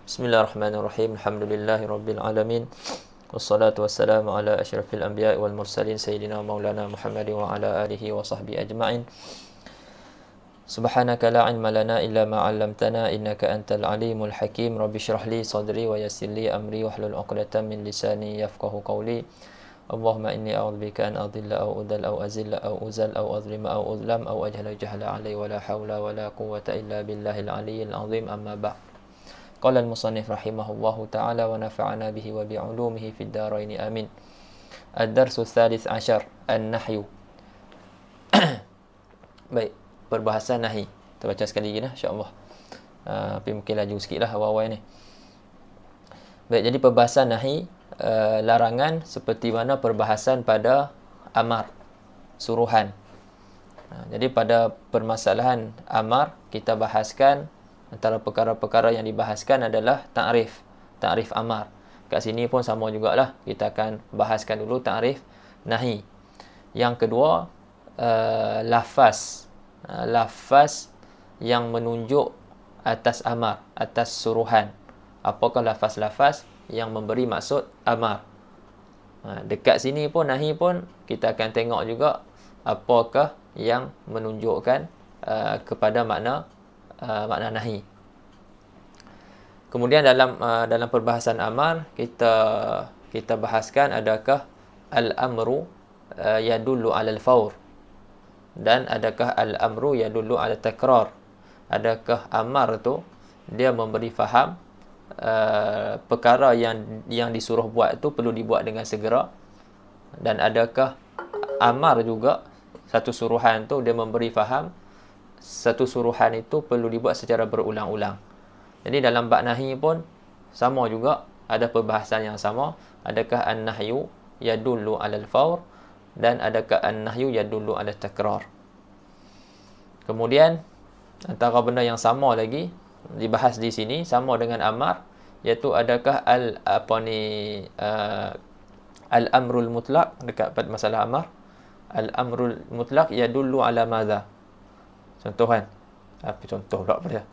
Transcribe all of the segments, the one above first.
Bismillahirrahmanirrahim. Alhamdulillahirabbil alamin. Wassalatu wassalamu ala asyrafil anbiya'i wal mursalin sayyidina maulana Muhammadin wa ala alihi wa sahbihi ajma'in. Subhanaka la ilma lana illa ma 'allamtana innaka antal alimul hakim. Rabbi shrah li sadri wa yassir li amri wahlul 'uqdatam min lisani yafqahu qawli. Allahumma inni a'udzubika an adilla aw udal aw azilla aw uzal aw azlima aw uzlam aw ajhala jahla 'alai wa la haula wa la quwwata illa billahil 'aliyyil 'azim. Amma ba'd. Qala al-musannif rahimahullahu ta'ala wa nafa'ana bihi wa bi'ulumihi fid dharain amin. Ad-darsu tsalits 'ashar, an-nahyu. Baik, perbahasan nahi. Kita baca sekali lagi insya-Allah. Tapi mungkin laju sikitlah awal-awal ni. Baik, jadi perbahasan nahi, larangan seperti mana perbahasan pada amar, suruhan. Jadi pada permasalahan amar kita bahaskan antara perkara-perkara yang dibahaskan adalah ta'rif amar. Kat sini pun sama jugalah, kita akan bahaskan dulu ta'rif nahi. Yang kedua, lafaz yang menunjuk atas amar, atas suruhan. Apakah lafaz-lafaz yang memberi maksud amar? Dekat sini pun nahi pun kita akan tengok juga apakah yang menunjukkan kepada makna nahi. Kemudian dalam perbahasan amar kita bahaskan adakah al-amru yadullu 'alal faur dan adakah al-amru yadullu 'ala takrar. Adakah amar tu dia memberi faham perkara yang disuruh buat tu perlu dibuat dengan segera, dan adakah amar juga satu suruhan tu dia memberi faham satu suruhan itu perlu dibuat secara berulang-ulang. Jadi dalam bab nahi pun sama juga, ada perbahasan yang sama. Adakah an-nahyu yadullu 'alal faur dan adakah an-nahyu yadullu 'ala takrar. Kemudian antara benda yang sama lagi dibahas di sini sama dengan amar, iaitu adakah al-amrul mutlaq dekat pada masalah amar. Al-amrul mutlaq yadullu 'ala madza? Contoh kan? Apa contoh pula pada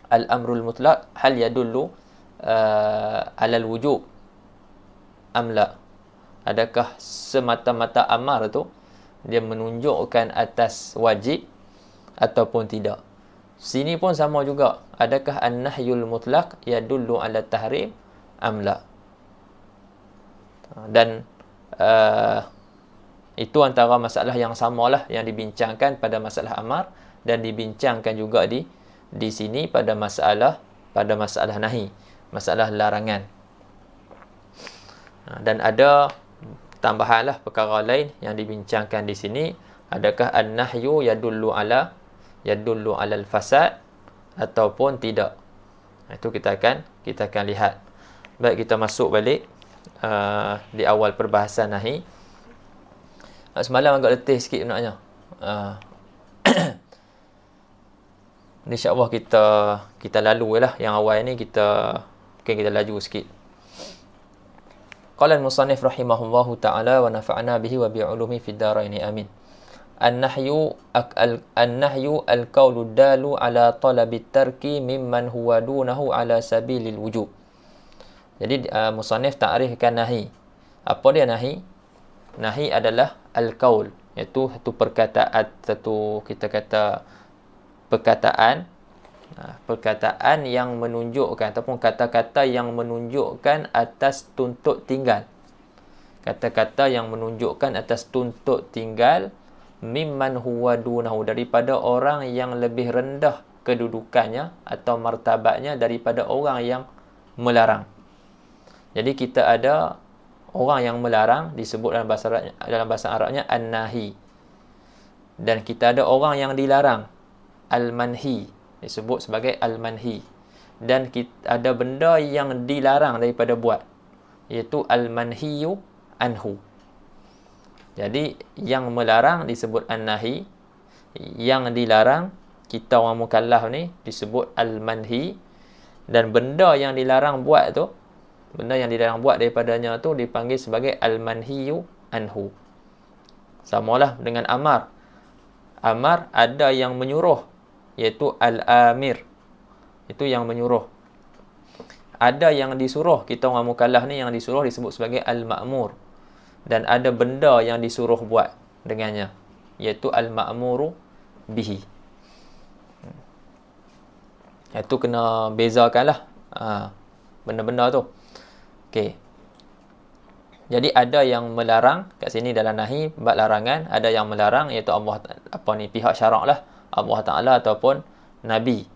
al-amrul mutlaq hal yadullu 'ala al-wujub am la? Adakah semata-mata amar tu dia menunjukkan atas wajib ataupun tidak? Sini pun sama juga. Adakah an-nahyul mutlaq yadullu 'ala tahrim am la? Dan itu antara masalah yang samalah yang dibincangkan pada masalah amar dan dibincangkan juga di sini pada masalah nahi, masalah larangan. Dan ada tambahanlah perkara lain yang dibincangkan di sini. Adakah an-nahyu yadullu 'ala al-fasad ataupun tidak? Itu kita akan lihat. Baik, kita masuk balik di awal perbahasan nahi. Semalam agak letih sikit sebenarnya. InsyaAllah kita lalu lah. Yang awal ni mungkin kita laju sikit. Qala al-musannif rahimahullahu ta'ala wa nafa'ana bihi wa bi'ulumi fid dharain amin. An-nahyu al-qawlu dalu ala talabi tarki mimman huwa dunahu ala sabilil wujub. Jadi musannif ta'rifkan nahi. Apa dia nahi? Nahi adalah al-qaul, iaitu satu perkataan, perkataan yang menunjukkan ataupun kata-kata yang menunjukkan atas tuntut tinggal. Kata-kata yang menunjukkan atas tuntut tinggal mimman huwa dunahu, daripada orang yang lebih rendah kedudukannya atau martabatnya daripada orang yang melarang. Jadi kita ada orang yang melarang disebut dalam bahasa Arabnya an-nahi. Dan kita ada orang yang dilarang, al-manhi, disebut sebagai al-manhi. Dan kita ada benda yang dilarang daripada buat, iaitu al-manhiyu anhu. Jadi yang melarang disebut an-nahi, yang dilarang kita orang mukallaf ni disebut al-manhi, dan benda yang dilarang buat tu, benda yang dilarang buat daripadanya tu dipanggil sebagai al-manhiyu anhu. Samalah dengan amar. Amar ada yang menyuruh, iaitu al-amir. Itu yang menyuruh. Ada yang disuruh, kita orang mukallaf ni yang disuruh disebut sebagai al-ma'mur. Dan ada benda yang disuruh buat dengannya, iaitu al-ma'muru bihi. Itu kena bezakanlah benda-benda tu. Okey. Jadi ada yang melarang kat sini dalam nahi bab larangan, ada yang melarang iaitu Allah pihak syarak lah, Allah Taala ataupun nabi.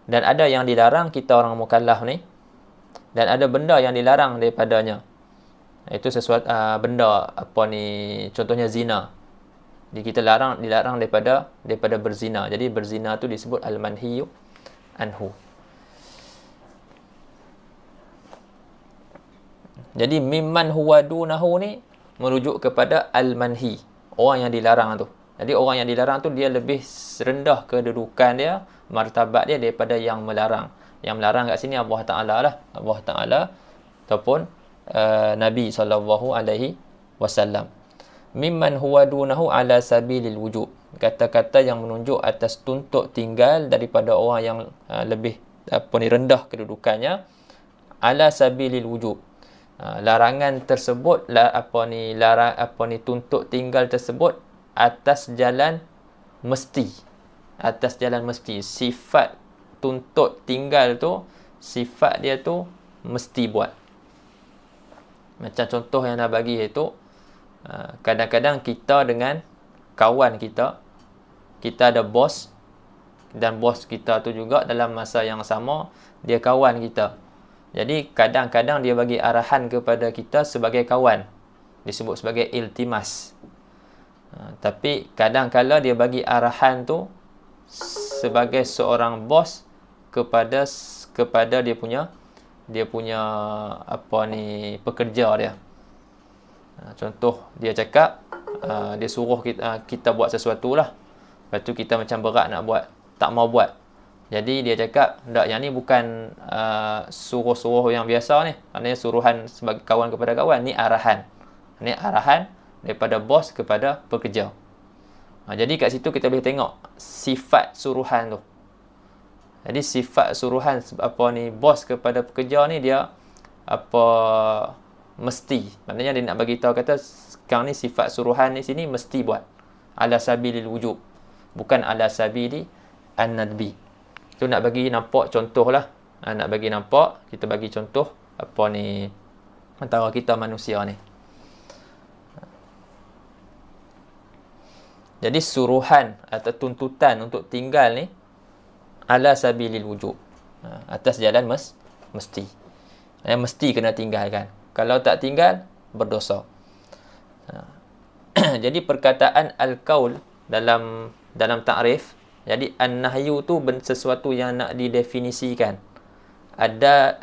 Dan ada yang dilarang kita orang mukallaf ni, dan ada benda yang dilarang daripadanya. Itu sesuatu benda contohnya zina. Jadi kita dilarang daripada berzina. Jadi berzina tu disebut al-manhiyu anhu. Jadi mimman huwa dunahu ni merujuk kepada al-manhi, orang yang dilarang tu. Jadi orang yang dilarang tu dia lebih rendah kedudukan dia, martabat dia daripada yang melarang. Yang melarang kat sini Allah Taala lah, Allah Taala ataupun Nabi sallallahu alaihi wasallam. Mimman huwa dunahu ala sabilil wujub. Kata-kata yang menunjuk atas tuntut tinggal daripada orang yang lebih rendah kedudukannya, ala sabilil wujub. Larangan tersebut tuntut tinggal tersebut atas jalan mesti. Atas jalan mesti. Sifat tuntut tinggal tu, sifat dia tu mesti buat. Macam contoh yang nak bagi iaitu kadang-kadang kita dengan kawan kita ada bos, dan bos kita tu juga dalam masa yang sama dia kawan kita. Jadi kadang-kadang dia bagi arahan kepada kita sebagai kawan, disebut sebagai iltimas. Tapi kadang-kala dia bagi arahan tu sebagai seorang bos kepada dia punya pekerja dia. Contoh dia cakap dia suruh kita buat sesuatu lah. Lepas tu kita macam berat nak buat, tak mau buat. Jadi dia cakap, tak, yang ni bukan suruh-suruh yang biasa ni. Maknanya suruhan sebagai kawan kepada kawan. Ni arahan. Ni arahan daripada bos kepada pekerja. Jadi kat situ kita boleh tengok sifat suruhan tu. Jadi sifat suruhan bos kepada pekerja ni dia mesti. Maknanya dia nak bagi tahu kata sekarang ni sifat suruhan di sini mesti buat. Ala sabilil wujub. Bukan ala sabili an-nadbi. Tu nak bagi nampak contoh lah. Nak bagi nampak, kita bagi contoh antara kita manusia ni. Jadi suruhan atau tuntutan untuk tinggal ni ala sabilil wujub. Atas jalan mesti. Mesti kena tinggalkan. Kalau tak tinggal, berdosa. Jadi perkataan al-qaul dalam ta'rif, jadi an-nahyu tu sesuatu yang nak didefinisikan. Ada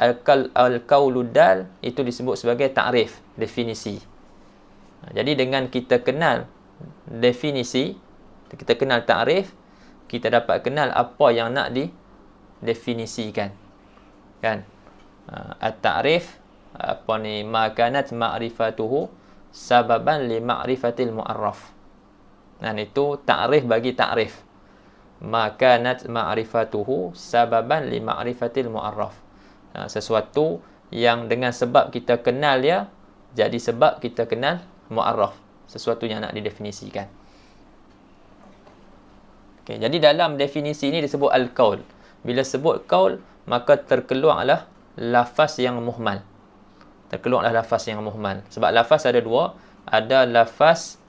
al-qaulud dal, itu disebut sebagai ta'rif, definisi. Jadi dengan kita kenal definisi, kita kenal ta'rif, kita dapat kenal apa yang nak didefinisikan. Kan? At-ta'rif ma kanat ma'rifatuhu sababan li ma'rifatil mu'arraf. Dan itu ta'rif bagi ta'rif. Ma kanat ma'rifatuhu sababan li ma'rifatil mu'arraf. Sesuatu yang dengan sebab kita kenal dia, jadi sebab kita kenal mu'arraf. Sesuatu yang nak didefinisikan. Okay, jadi dalam definisi ini disebut al-qaul. Bila sebut qaul, maka terkeluarlah lafaz yang muhmal. Terkeluarlah lafaz yang muhmal. Sebab lafaz ada dua. Ada lafaz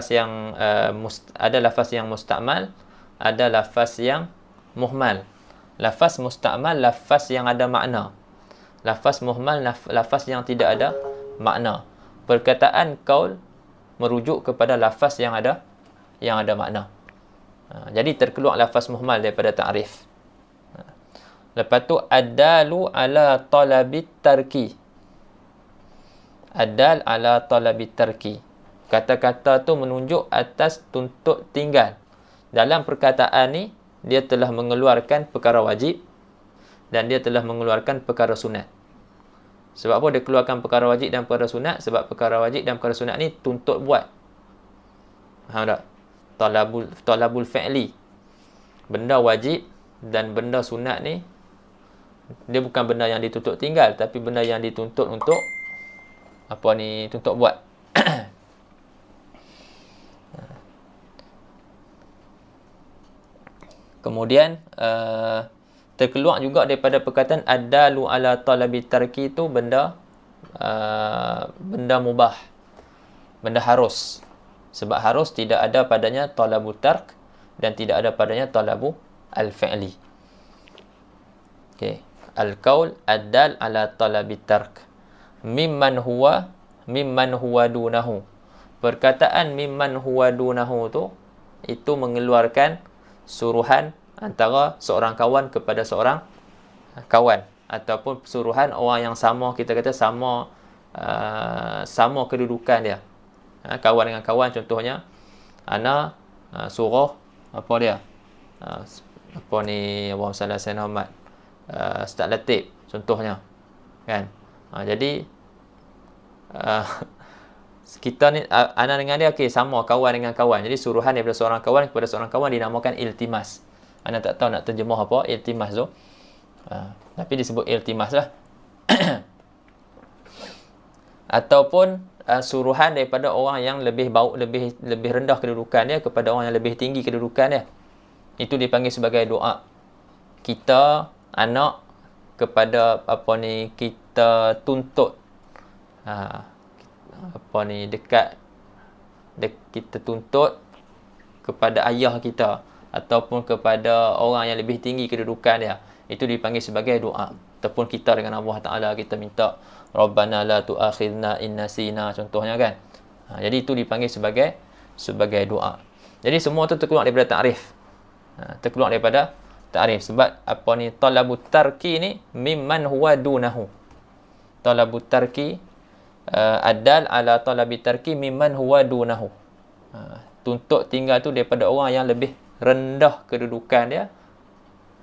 yang mustakmal, ada lafaz yang muhmal. Lafaz mustakmal, lafaz yang ada makna. Lafaz muhmal, lafaz yang tidak ada makna. Perkataan qaul merujuk kepada lafaz yang ada makna. Jadi terkeluar lafaz muhmal daripada ta'rif. Lepas tu adalu ala talabit tarki. Adal ala talabit tarki. Kata-kata tu menunjuk atas tuntut tinggal. Dalam perkataan ni, dia telah mengeluarkan perkara wajib dan dia telah mengeluarkan perkara sunat. Sebab apa dia keluarkan perkara wajib dan perkara sunat? Sebab perkara wajib dan perkara sunat ni tuntut buat. Faham tak? Talabul fi'li. benda wajib dan benda sunat ni dia bukan benda yang dituntut tinggal, tapi benda yang dituntut untuk tuntut buat. Kemudian terkeluar juga daripada perkataan adalu ala talabi tarki itu benda mubah, benda harus. Sebab harus tidak ada padanya talabu tark dan tidak ada padanya talabu al-fi'li. Okey, al-qaul adal ala talabi tark mimman huwa dunahu. Perkataan mimman huwa dunahu itu mengeluarkan suruhan antara seorang kawan kepada seorang kawan, ataupun suruhan orang yang sama, kita kata sama kedudukan dia. Kawan dengan kawan, contohnya ana suruh Allahumma salli ala sayyidina Muhammad, Ustaz Latif contohnya, kan. Jadi kita ni ana dengan dia sama kawan dengan kawan. Jadi suruhan daripada seorang kawan kepada seorang kawan dinamakan iltimas. Ana tak tahu nak terjemah apa iltimas tu. Tapi disebut iltimas lah. Ataupun suruhan daripada orang yang lebih rendah kedudukan dia kepada orang yang lebih tinggi kedudukan dia. Itu dipanggil sebagai doa. Kita anak kepada kita tuntut kita tuntut kepada ayah kita ataupun kepada orang yang lebih tinggi kedudukan dia. Itu dipanggil sebagai doa. Ataupun kita dengan Allah Ta'ala kita minta Rabbana la tu'akhidna in nasina, contohnya, kan. Jadi itu dipanggil sebagai doa. Jadi semua tu terkeluar daripada ta'rif. Terkeluar daripada ta'rif. Sebab talabu tarki ni mimman huwa dunahu. Talabu tarki adal ala talabi tarki mimman huwa dunahu. Tuntut tinggal tu daripada orang yang lebih rendah kedudukan dia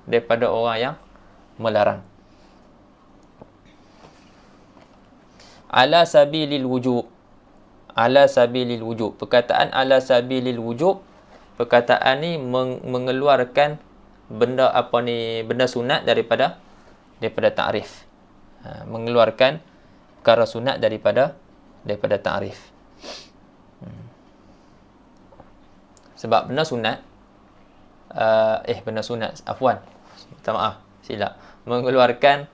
daripada orang yang melarang. Ala sabilil wujub. Ala sabilil wujub. Perkataan ala sabilil wujub, perkataan ni mengeluarkan benda sunat daripada ta'rif. Mengeluarkan perkara sunat daripada ta'rif. Sebab benda sunat minta maaf, silap. Mengeluarkan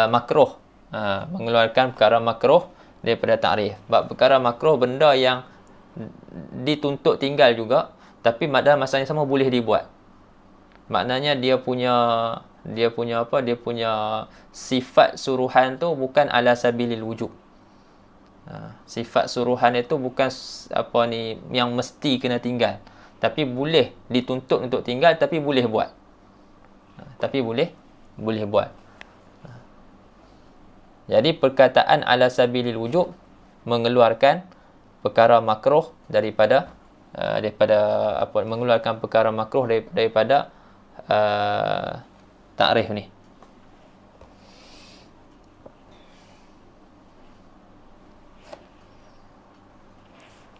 makruh. Mengeluarkan perkara makruh daripada ta'rif. Sebab perkara makruh benda yang dituntut tinggal juga, tapi dalam masa yang sama boleh dibuat. Maknanya dia punya sifat suruhan tu bukan ala sabilil wujub. Sifat suruhan itu bukan yang mesti kena tinggal, tapi boleh dituntut untuk tinggal, tapi boleh buat. Boleh buat. Jadi perkataan ala sabilil wujub mengeluarkan perkara makruh daripada mengeluarkan perkara makruh daripada ta'rif ni.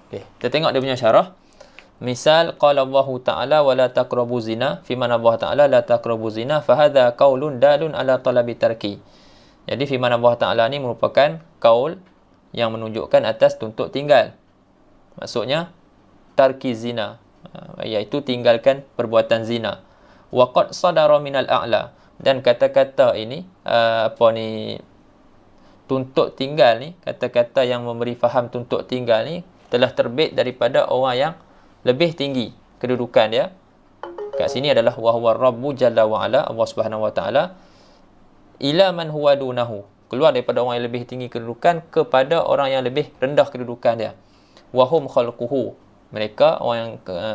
Okey, kita tengok dia punya syarah. Misal qala Allah Ta'ala wala taqrabu zina, fi mana Allah Ta'ala la taqrabu zina, fa hadha qaulun dalun ala talabi tarki. Jadi firman Allah Ta'ala ni merupakan qaul yang menunjukkan atas tuntut tinggal. Maksudnya tarki zina, iaitu tinggalkan perbuatan zina. Wa qad sadara minal a'la, dan kata-kata ini tuntut tinggal ni, kata-kata yang memberi faham tuntut tinggal ni telah terbit daripada orang yang lebih tinggi kedudukan dia. Kat sini adalah wa huwa rabbu jalla wa ala, Allah Subhanahu wa taala, ila man huwa dunahu, keluar daripada orang yang lebih tinggi kedudukan kepada orang yang lebih rendah kedudukan dia. Wa hum khalquhu, mereka orang yang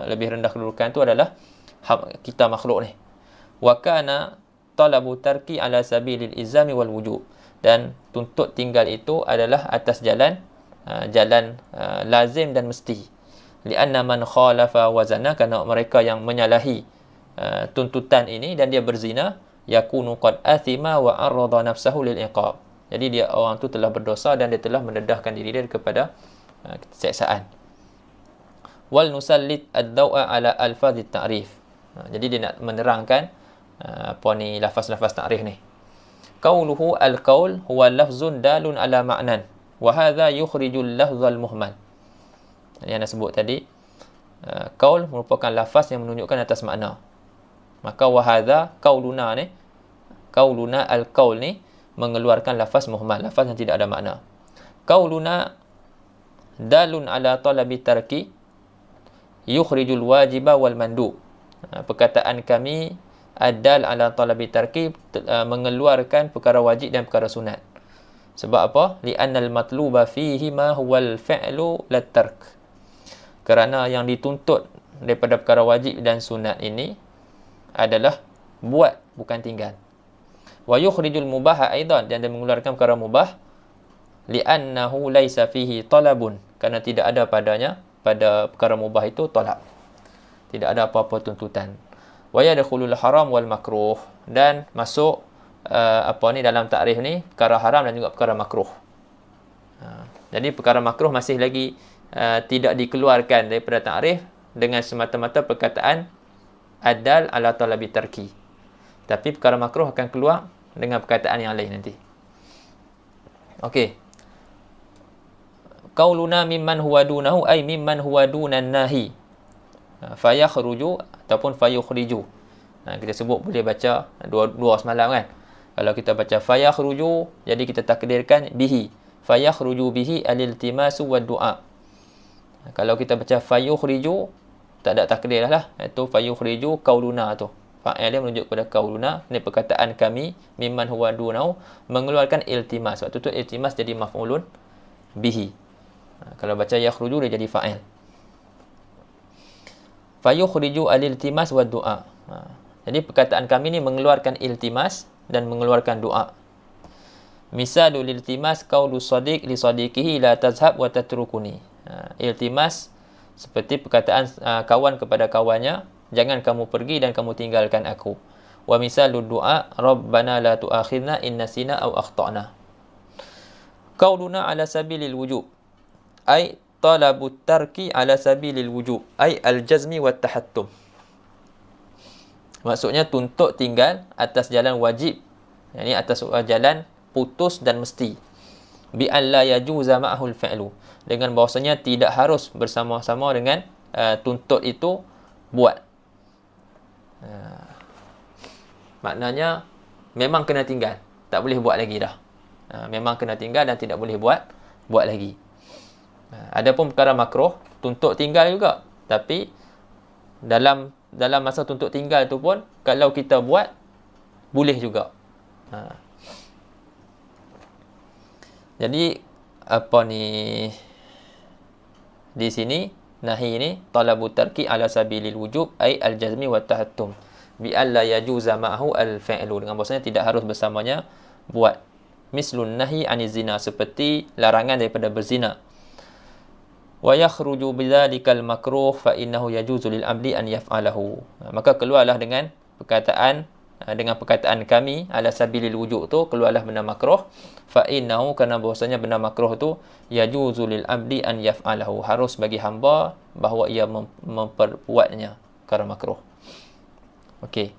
lebih rendah kedudukan itu adalah kita makhluk ni. Wa kana talabu tarki ala sabilil izami wal wujub, dan tuntut tinggal itu adalah atas jalan lazim dan mesti. Lianna man khalafa wazana, kerana mereka yang menyalahi tuntutan ini dan dia berzina, yakunu qad athima wa arada nafsahu lil iqab. Jadi dia orang tu telah berdosa dan dia telah mendedahkan diri dia kepada siksaan. Wal nusallit ad-daw'a ala alfazit ta'rif, Jadi dia nak menerangkan lafaz-lafaz ta'rif ni. Qauluhu al-qaul huwa lafzun dalun ala ma'nan wa hadha yukhrijul lafzal muhmal. Yang nak sebut tadi, qaul merupakan lafaz yang menunjukkan atas makna. Maka wa hadha qauluna ni, qauluna al-qaul ni mengeluarkan lafaz muhmal, lafaz yang tidak ada makna. Qauluna dalun ala talabi tarki yukhrijul wajiba wal mandub. Perkataan kami adal ala talabi tarki mengeluarkan perkara wajib dan perkara sunat. Sebab apa? Li'annal matluba fihi ma huwal fi'lu lat tark. Kerana yang dituntut daripada perkara wajib dan sunat ini adalah buat, bukan tinggal. Wa yukhrijul mubaha aidan, dan dia mengeluarkan perkara mubah, li'annahu laisa fihi talabun, kerana tidak ada padanya, pada perkara mubah itu talab, tidak ada apa-apa tuntutan. Wa yadkhulul haram wal makruh, dan masuk dalam takrif ni perkara haram dan juga perkara makruh. Jadi perkara makruh masih lagi tidak dikeluarkan daripada takrif dengan semata-mata perkataan adal ala talabi tarki. Tapi perkara makruh akan keluar dengan perkataan yang lain nanti. Okey. Qauluna mimman huwa dunahu ay mimman huwa dunan nahi. Fayakhruju ataupun fayukhriju. Kita sebut boleh baca dua semalam kan. Kalau kita baca fayakhruju, jadi kita takdirkan bihi. Fayakhruju bihi al-iltimasu wad du'a. Kalau kita baca fayukhriju, tak ada takdir lah. Itu fayukhriju qauluna tu. Fa'il dia menunjuk kepada qauluna, ni perkataan kami, mimman huwa dunahu, mengeluarkan iltimas. Waktu tu iltimas jadi maf'ulun bihi. Kalau baca yakhruju dia jadi fa'il. Fayukhriju al-iltimas wa du'a. Jadi perkataan kami ni mengeluarkan iltimas dan mengeluarkan doa. Misalul iltimas qaulu shadiq li shadiqihi la tazhab wa tatrukuni. Iltimas seperti perkataan kawan kepada kawannya, jangan kamu pergi dan kamu tinggalkan aku. Wa misalud du'a rabbana la tu'akhidna in nasina aw akhtana. Qauluna ala sabilil wujub, ay talabut tarki ala sabilil wujub, ay al-jazmi wat tahattum. Maksudnya tuntut tinggal atas jalan wajib, yakni atas jalan putus dan mesti. Bi an la yajuza ma'ahul fi'lu, dengan bahawasanya tidak harus bersama-sama dengan tuntut itu buat. Maknanya memang kena tinggal, tak boleh buat lagi dah. Memang kena tinggal dan tidak boleh buat lagi. Adapun perkara makruh, tuntut tinggal juga, tapi dalam masa tuntut tinggal tu pun kalau kita buat boleh juga. Jadi di sini nahi ni talabu tarki ala sabilil wujub ay al-jazmi wa tahattum bi alla yajuza ma'ahu al-fi'lu, dengan bahasanya tidak harus bersamanya buat. Mislun nahi aniz zina, seperti larangan daripada berzina. Wa yakhruju bidzalikal makruh fa innahu yajuzu lil abdi an yaf'alahu. Maka keluarlah dengan perkataan kami ala sabilil wujub tu, keluarlah benda makruh, fa innahu, kerana bahasanya benda makruh tu yajuzu lil abdi an yaf'alahu, harus bagi hamba bahawa ia memperbuatnya kerana makruh. Okey.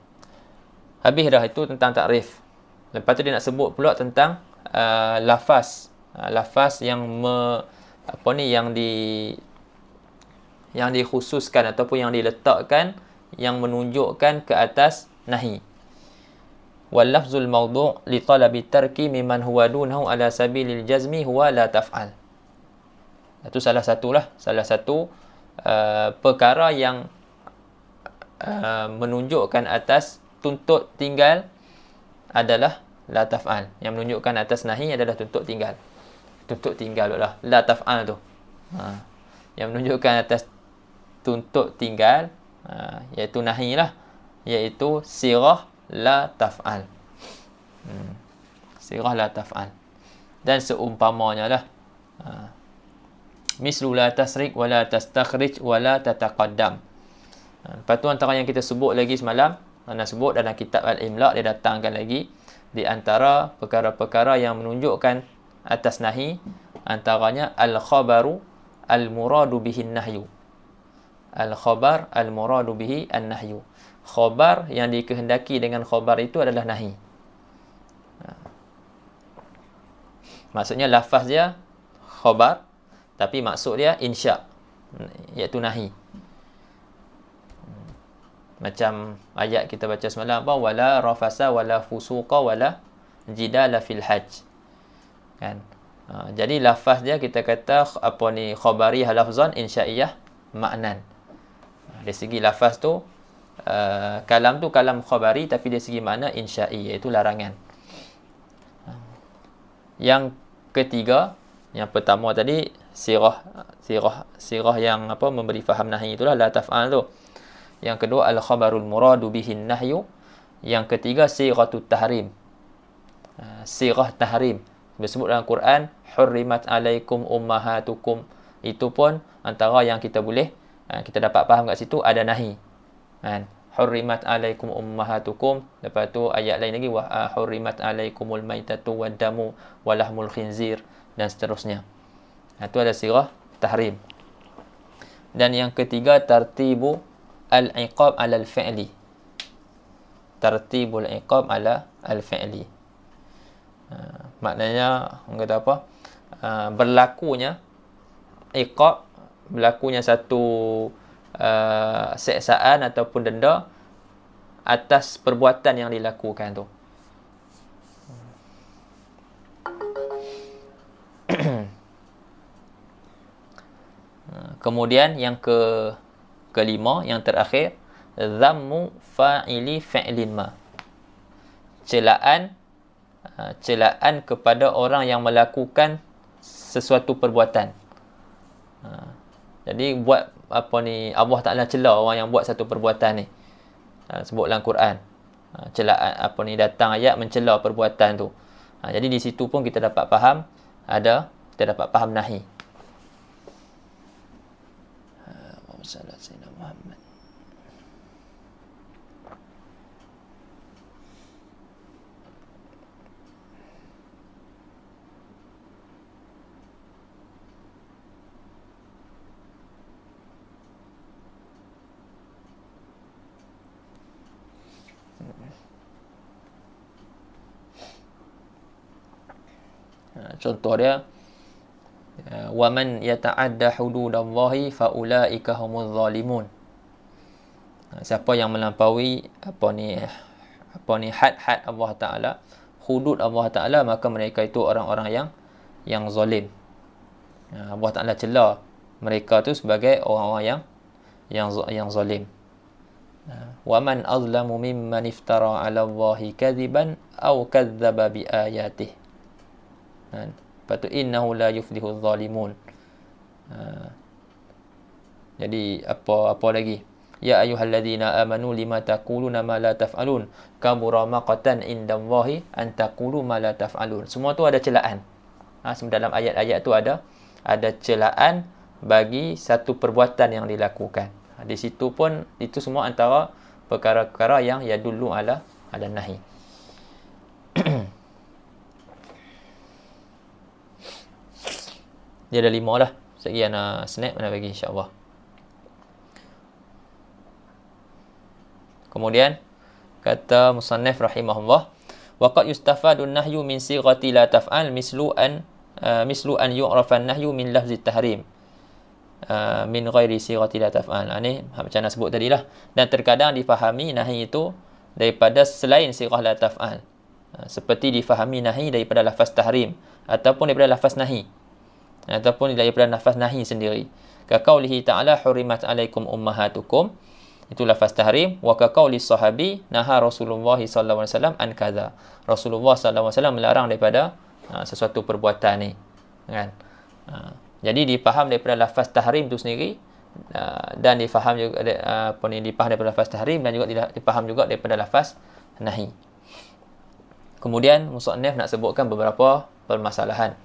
Habis dah itu tentang takrif. Lepas tu dia nak sebut pula tentang lafaz yang yang dikhususkan ataupun yang diletakkan yang menunjukkan ke atas nahi. Wal lafzul mawdu' li talabi tarki mimman huwa dunahu ala sabilil jazmi huwa la taf'al. Itu salah satu perkara yang menunjukkan atas tuntut tinggal adalah la taf'al. Yang menunjukkan atas nahi adalah tuntut tinggal. Tuntut tinggal lah, la taf'al tu. Yang menunjukkan atas tuntut tinggal, iaitu nahi lah, iaitu sirah la taf'al. Sirah la taf'al. Dan seumpamanya lah. Mislu la tasrik wa la tastakhrij wa la tataqaddam. Lepas tu antara yang kita sebut lagi semalam, nak sebut dalam kitab Al-Imla', dia datangkan lagi di antara perkara-perkara yang menunjukkan atas nahi, antaranya al-khabaru al-muradu bihin nahyu. Al-khabar al-muradu bihi an-nahyu. Khabar yang dikehendaki dengan khabar itu adalah nahi. Maksudnya lafaz dia khabar, tapi maksud dia insya, iaitu nahi. Macam ayat kita baca semalam apa, wala rafasa wala fusuqa wala jidala fil hajj. Kan? Jadi lafaz dia kita kata apa ni, khabari lafzan, insya'iyah maknan. Dari segi lafaz tu kalam tu kalam khabari, tapi dari segi makna insya'i, iaitu larangan. Yang ketiga, yang pertama tadi sirah yang apa memberi faham nahi, itulah la taf'al tu. Yang kedua al-khabarul muradu bihin nahyu. Yang ketiga sirhatut tahrim. Sirah tahrim disebut dalam Quran, hurrimat alaikum ummahatukum. Itu pun antara yang kita boleh kita dapat faham kat situ ada nahi. Kan? Hurrimat alaikum ummahatukum. Lepas tu ayat lain lagi, wa hurrimat alaikumul maitatu waddamu walahmul khinzir, dan seterusnya. Itu ada sirah tahrim. Dan yang ketiga tartibu al-iqab ala al-fi'li. Tartibul iqab ala al-fi'li. Maknanya orang kata apa? Berlakunya iqab, berlakunya satu seksaan ataupun denda atas perbuatan yang dilakukan tu. Kemudian yang kelima, yang terakhir, dhammu fa'ili fi'lin ma. Celaan kepada orang yang melakukan sesuatu perbuatan. Jadi buat apa ni, Allah Taala cela orang yang buat satu perbuatan ni. Sebut dalam Quran. Celaan apa ni, datang ayat mencela perbuatan tu. Jadi di situ pun kita dapat faham kita dapat faham nahi. Salat Sayyidina Muhammad. Contoh dia, wa man yata'adda hududallahi fa ulaika humuz zalimun. Siapa yang melampaui apa ni had-had Allah Taala, hudud Allah Taala, maka mereka itu orang-orang yang zalim. Allah Taala cela mereka tu sebagai orang-orang yang zalim. Wa man azlamu mimman iftara 'ala Allahi kadhiban aw kadzdzaba bi ayatihi. Lepas tu innahu la yuflihuz zalimun. Jadi apa lagi? Ya ayyuhalladzina amanu lima taquluna ma la taf'alun kabura maqatan indallahi an taqulu ma la taf'alun. Semua tu ada celaan. Dalam ayat-ayat tu ada celaan bagi satu perbuatan yang dilakukan. Di situ pun itu semua antara perkara-perkara yang yadullu ala nahi. Dia ada 5 lah. Sekian snack mana bagi insya-Allah. Kemudian kata musannif rahimahullah, wa qad yustafadun nahyu min sighati la taf'al mislu an yu'rafa an-nahyu min lafzi tahrim min ghairi sighati la taf'al. Ni macam nak sebut tadilah. Dan terkadang difahami nahi itu daripada selain sighah la taf'al. Seperti difahami nahi daripada lafaz tahrim ataupun daripada lafaz nahi, ataupun daripada lafaz nahi sendiri. Ka qaulihi ta'ala hurimat alaikum ummahatukum, itu lafaz tahrim. Wa ka qauli sahabi naha Rasulullah sallallahu alaihi wasallam an kadza. Rasulullah sallallahu alaihi wasallam melarang daripada sesuatu perbuatan ni, kan? Jadi dipaham daripada lafaz tahrim tu sendiri, dan difaham juga dipaham daripada lafaz tahrim, dan juga dipaham juga daripada lafaz nahi. Kemudian musannif nak sebutkan beberapa permasalahan.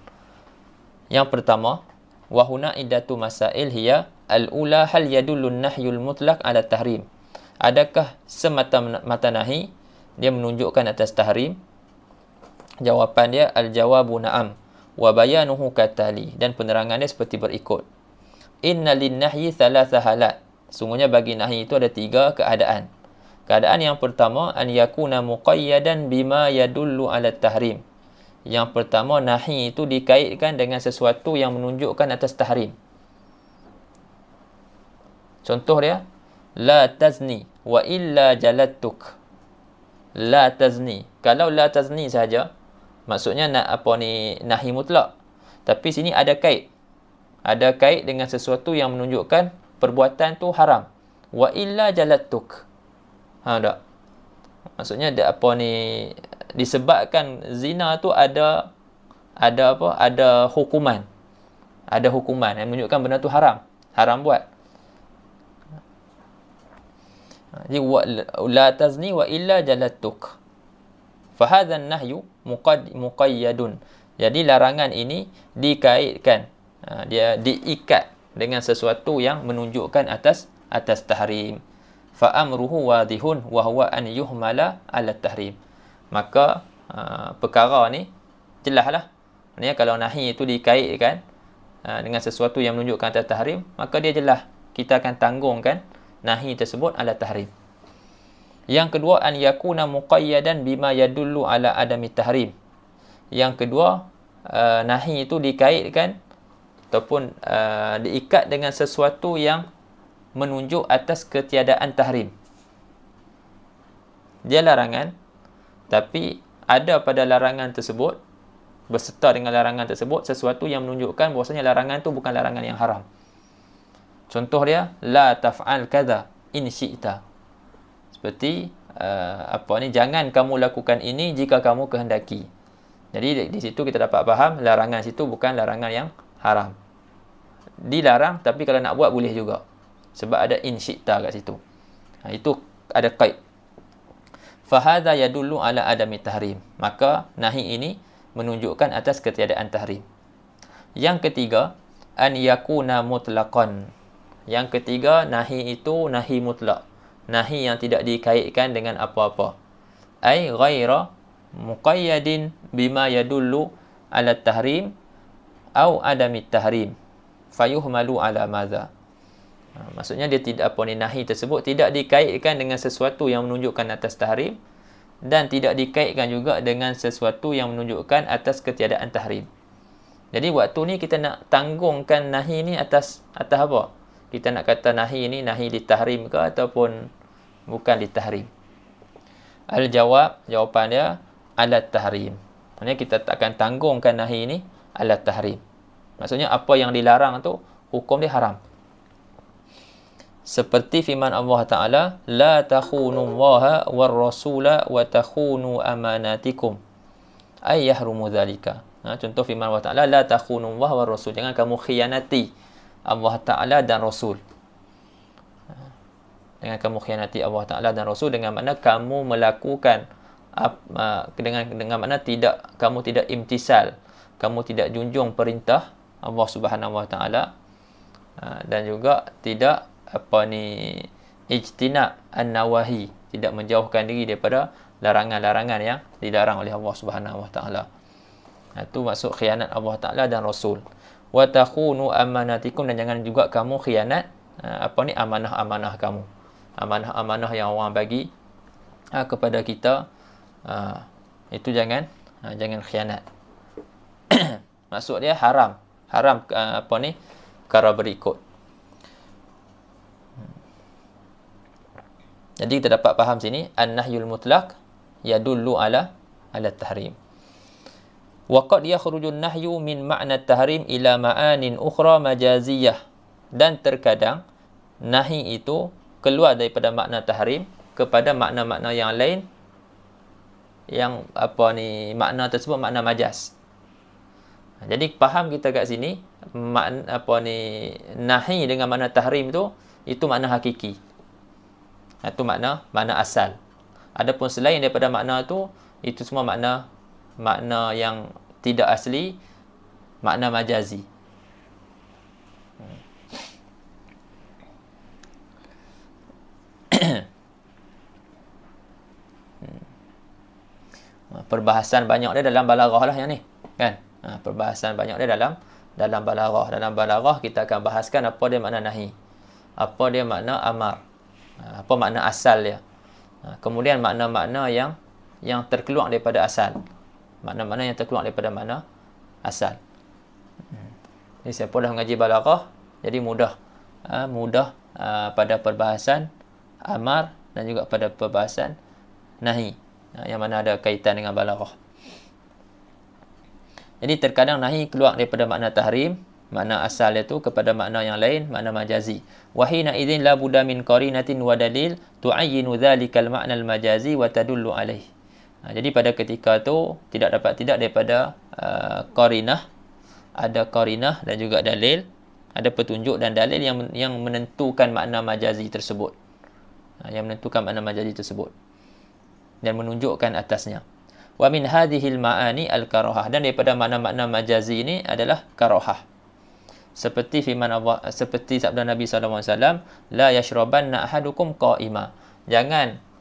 Yang pertama, wa huna iddatu masail hiya al-ula hal yadullu an-nahyul mutlaq ala tahrim. Adakah semata-mata nahi dia menunjukkan atas tahrim? Jawapan dia al-jawabu na'am wa bayanuhu katali, dan penerangannya seperti berikut. Inna lin-nahyi thalatha halat. Sungguhnya bagi nahi itu ada 3 keadaan. Keadaan yang pertama, an yakuna muqayyadan bima yadullu ala tahrim. Yang pertama, nahi itu dikaitkan dengan sesuatu yang menunjukkan atas tahrim. Contoh dia, la tazni wa illa jalattuk. La tazni. Kalau la tazni saja, maksudnya nahi mutlak. Tapi sini ada kait. Ada kait dengan sesuatu yang menunjukkan perbuatan tu haram. Wa illa jalattuk. Tak? Maksudnya disebabkan zina tu ada hukuman. Ada hukuman yang menunjukkan benda tu haram. Haram buat. Jadi la tazni wa illa jalattuk. Fahadha an-nahyu muqayyadun. Jadi larangan ini dikaitkan, dia diikat dengan sesuatu yang menunjukkan atas tahrim. Fa amruhu wadihun wa huwa an yuhmala ala tahrim. Maka perkara ni jelaslah. Maksudnya kalau nahi itu dikaitkan dengan sesuatu yang menunjukkan atas tahrim, maka dia jelas. Kita akan tanggungkan nahi tersebut ala tahrim. Yang kedua, an yakuna muqayyadan bima yadullu ala adami tahrim. Yang kedua, nahi itu dikaitkan ataupun diikat dengan sesuatu yang menunjuk atas ketiadaan tahrim. Dia larangan, tapi ada pada larangan tersebut, berserta dengan larangan tersebut, sesuatu yang menunjukkan bahawasanya larangan itu bukan larangan yang haram. Contoh dia, la taf'al kadha in syi'ta. Seperti jangan kamu lakukan ini jika kamu kehendaki. Jadi di situ kita dapat faham larangan situ bukan larangan yang haram. Dilarang, tapi kalau nak buat boleh juga. Sebab ada in syi'ta kat situ. Itu ada qaid. Fahadha yadullu ala adami tahrim. Maka nahi ini menunjukkan atas ketiadaan tahrim. Yang ketiga, an yakuna mutlaqan. Yang ketiga, nahi itu nahi mutlak. Nahi yang tidak dikaitkan dengan apa-apa. Ai ghaira muqayyadin bima yadullu ala tahrim au adami tahrim. Fayuhmalu ala madza. Maksudnya dia tidak nahi tersebut tidak dikaitkan dengan sesuatu yang menunjukkan atas tahrim dan tidak dikaitkan juga dengan sesuatu yang menunjukkan atas ketiadaan tahrim. Jadi waktu ni kita nak tanggungkan nahi ni atas apa? Kita nak kata nahi ni nahi ditahrim ke ataupun bukan ditahrim? Jawapan dia ala tahrim. Maksudnya kita takkan tanggungkan nahi ni ala tahrim. Maksudnya apa yang dilarang tu hukum dia haram. Seperti firman Allah Ta'ala, la takhunu Allaha war rasula wa takhunu amanatikum. Ay yahrumu dhalika. Contoh firman Allah Ta'ala, la takhunu Allaha war rasul. Jangan kamu khianati Allah Ta'ala dan Rasul. Dengan kamu khianati Allah Ta'ala dan Rasul, dengan makna kamu melakukan dengan makna kamu tidak imtisal, kamu tidak junjung perintah Allah Subhanahu Wa Ta'ala, dan juga tidak ijtina' an-nawahi, tidak menjauhkan diri daripada larangan-larangan yang dilarang oleh Allah Subhanahu Wa Ta'ala. Itu maksud khianat Allah Ta'ala dan Rasul. Wa takhunu amanatikum, dan jangan juga kamu khianat amanah-amanah kamu. Amanah-amanah yang orang bagi kepada kita, itu jangan khianat. Maksud dia haram perkara berikut. Jadi kita dapat faham sini an-nahyul mutlaq yadullu ala tahrim. Wa qad yakhrujun nahyu min ma'na tahrim ila ma'anin ukhra majaziyah. Dan terkadang nahi itu keluar daripada makna tahrim kepada makna-makna yang lain, yang makna tersebut makna majaz. Jadi faham kita kat sini nahi dengan makna tahrim itu makna hakiki. Itu makna asal. Adapun selain daripada makna itu semua makna yang tidak asli, makna majazi. Perbahasan banyak dia dalam balaghah lah yang ni, kan? Perbahasan banyak dia dalam balaghah. Dalam balaghah kita akan bahaskan apa dia makna nahi. apa dia makna amar. Apa makna asal dia. Kemudian makna-makna yang terkeluar daripada asal. Makna-makna yang terkeluar daripada makna asal. Jadi siapa dah mengaji balaghah, jadi mudah pada perbahasan amar dan juga pada perbahasan nahi, yang mana ada kaitan dengan balaghah. Jadi terkadang nahi keluar daripada makna tahrim, makna asal itu kepada makna yang lain, makna majazi. Wa hina idzin la budda min qarinatin wa dalil tu'ayyinu dzalikal ma'na al-majazi wa tadullu alaih. Jadi pada ketika itu tidak daripada qarinah, ada qarinah dan juga dalil, ada petunjuk dan dalil yang menentukan makna majazi tersebut. Yang menentukan makna majazi tersebut dan menunjukkan atasnya. Wa min hadhil ma'ani al-karahah, dan daripada makna-makna majazi ini adalah karahah. Seperti firman Allah, seperti sabda Nabi sallallahu alaihi wasallam, la yashrabanna ahadukum qa'ima.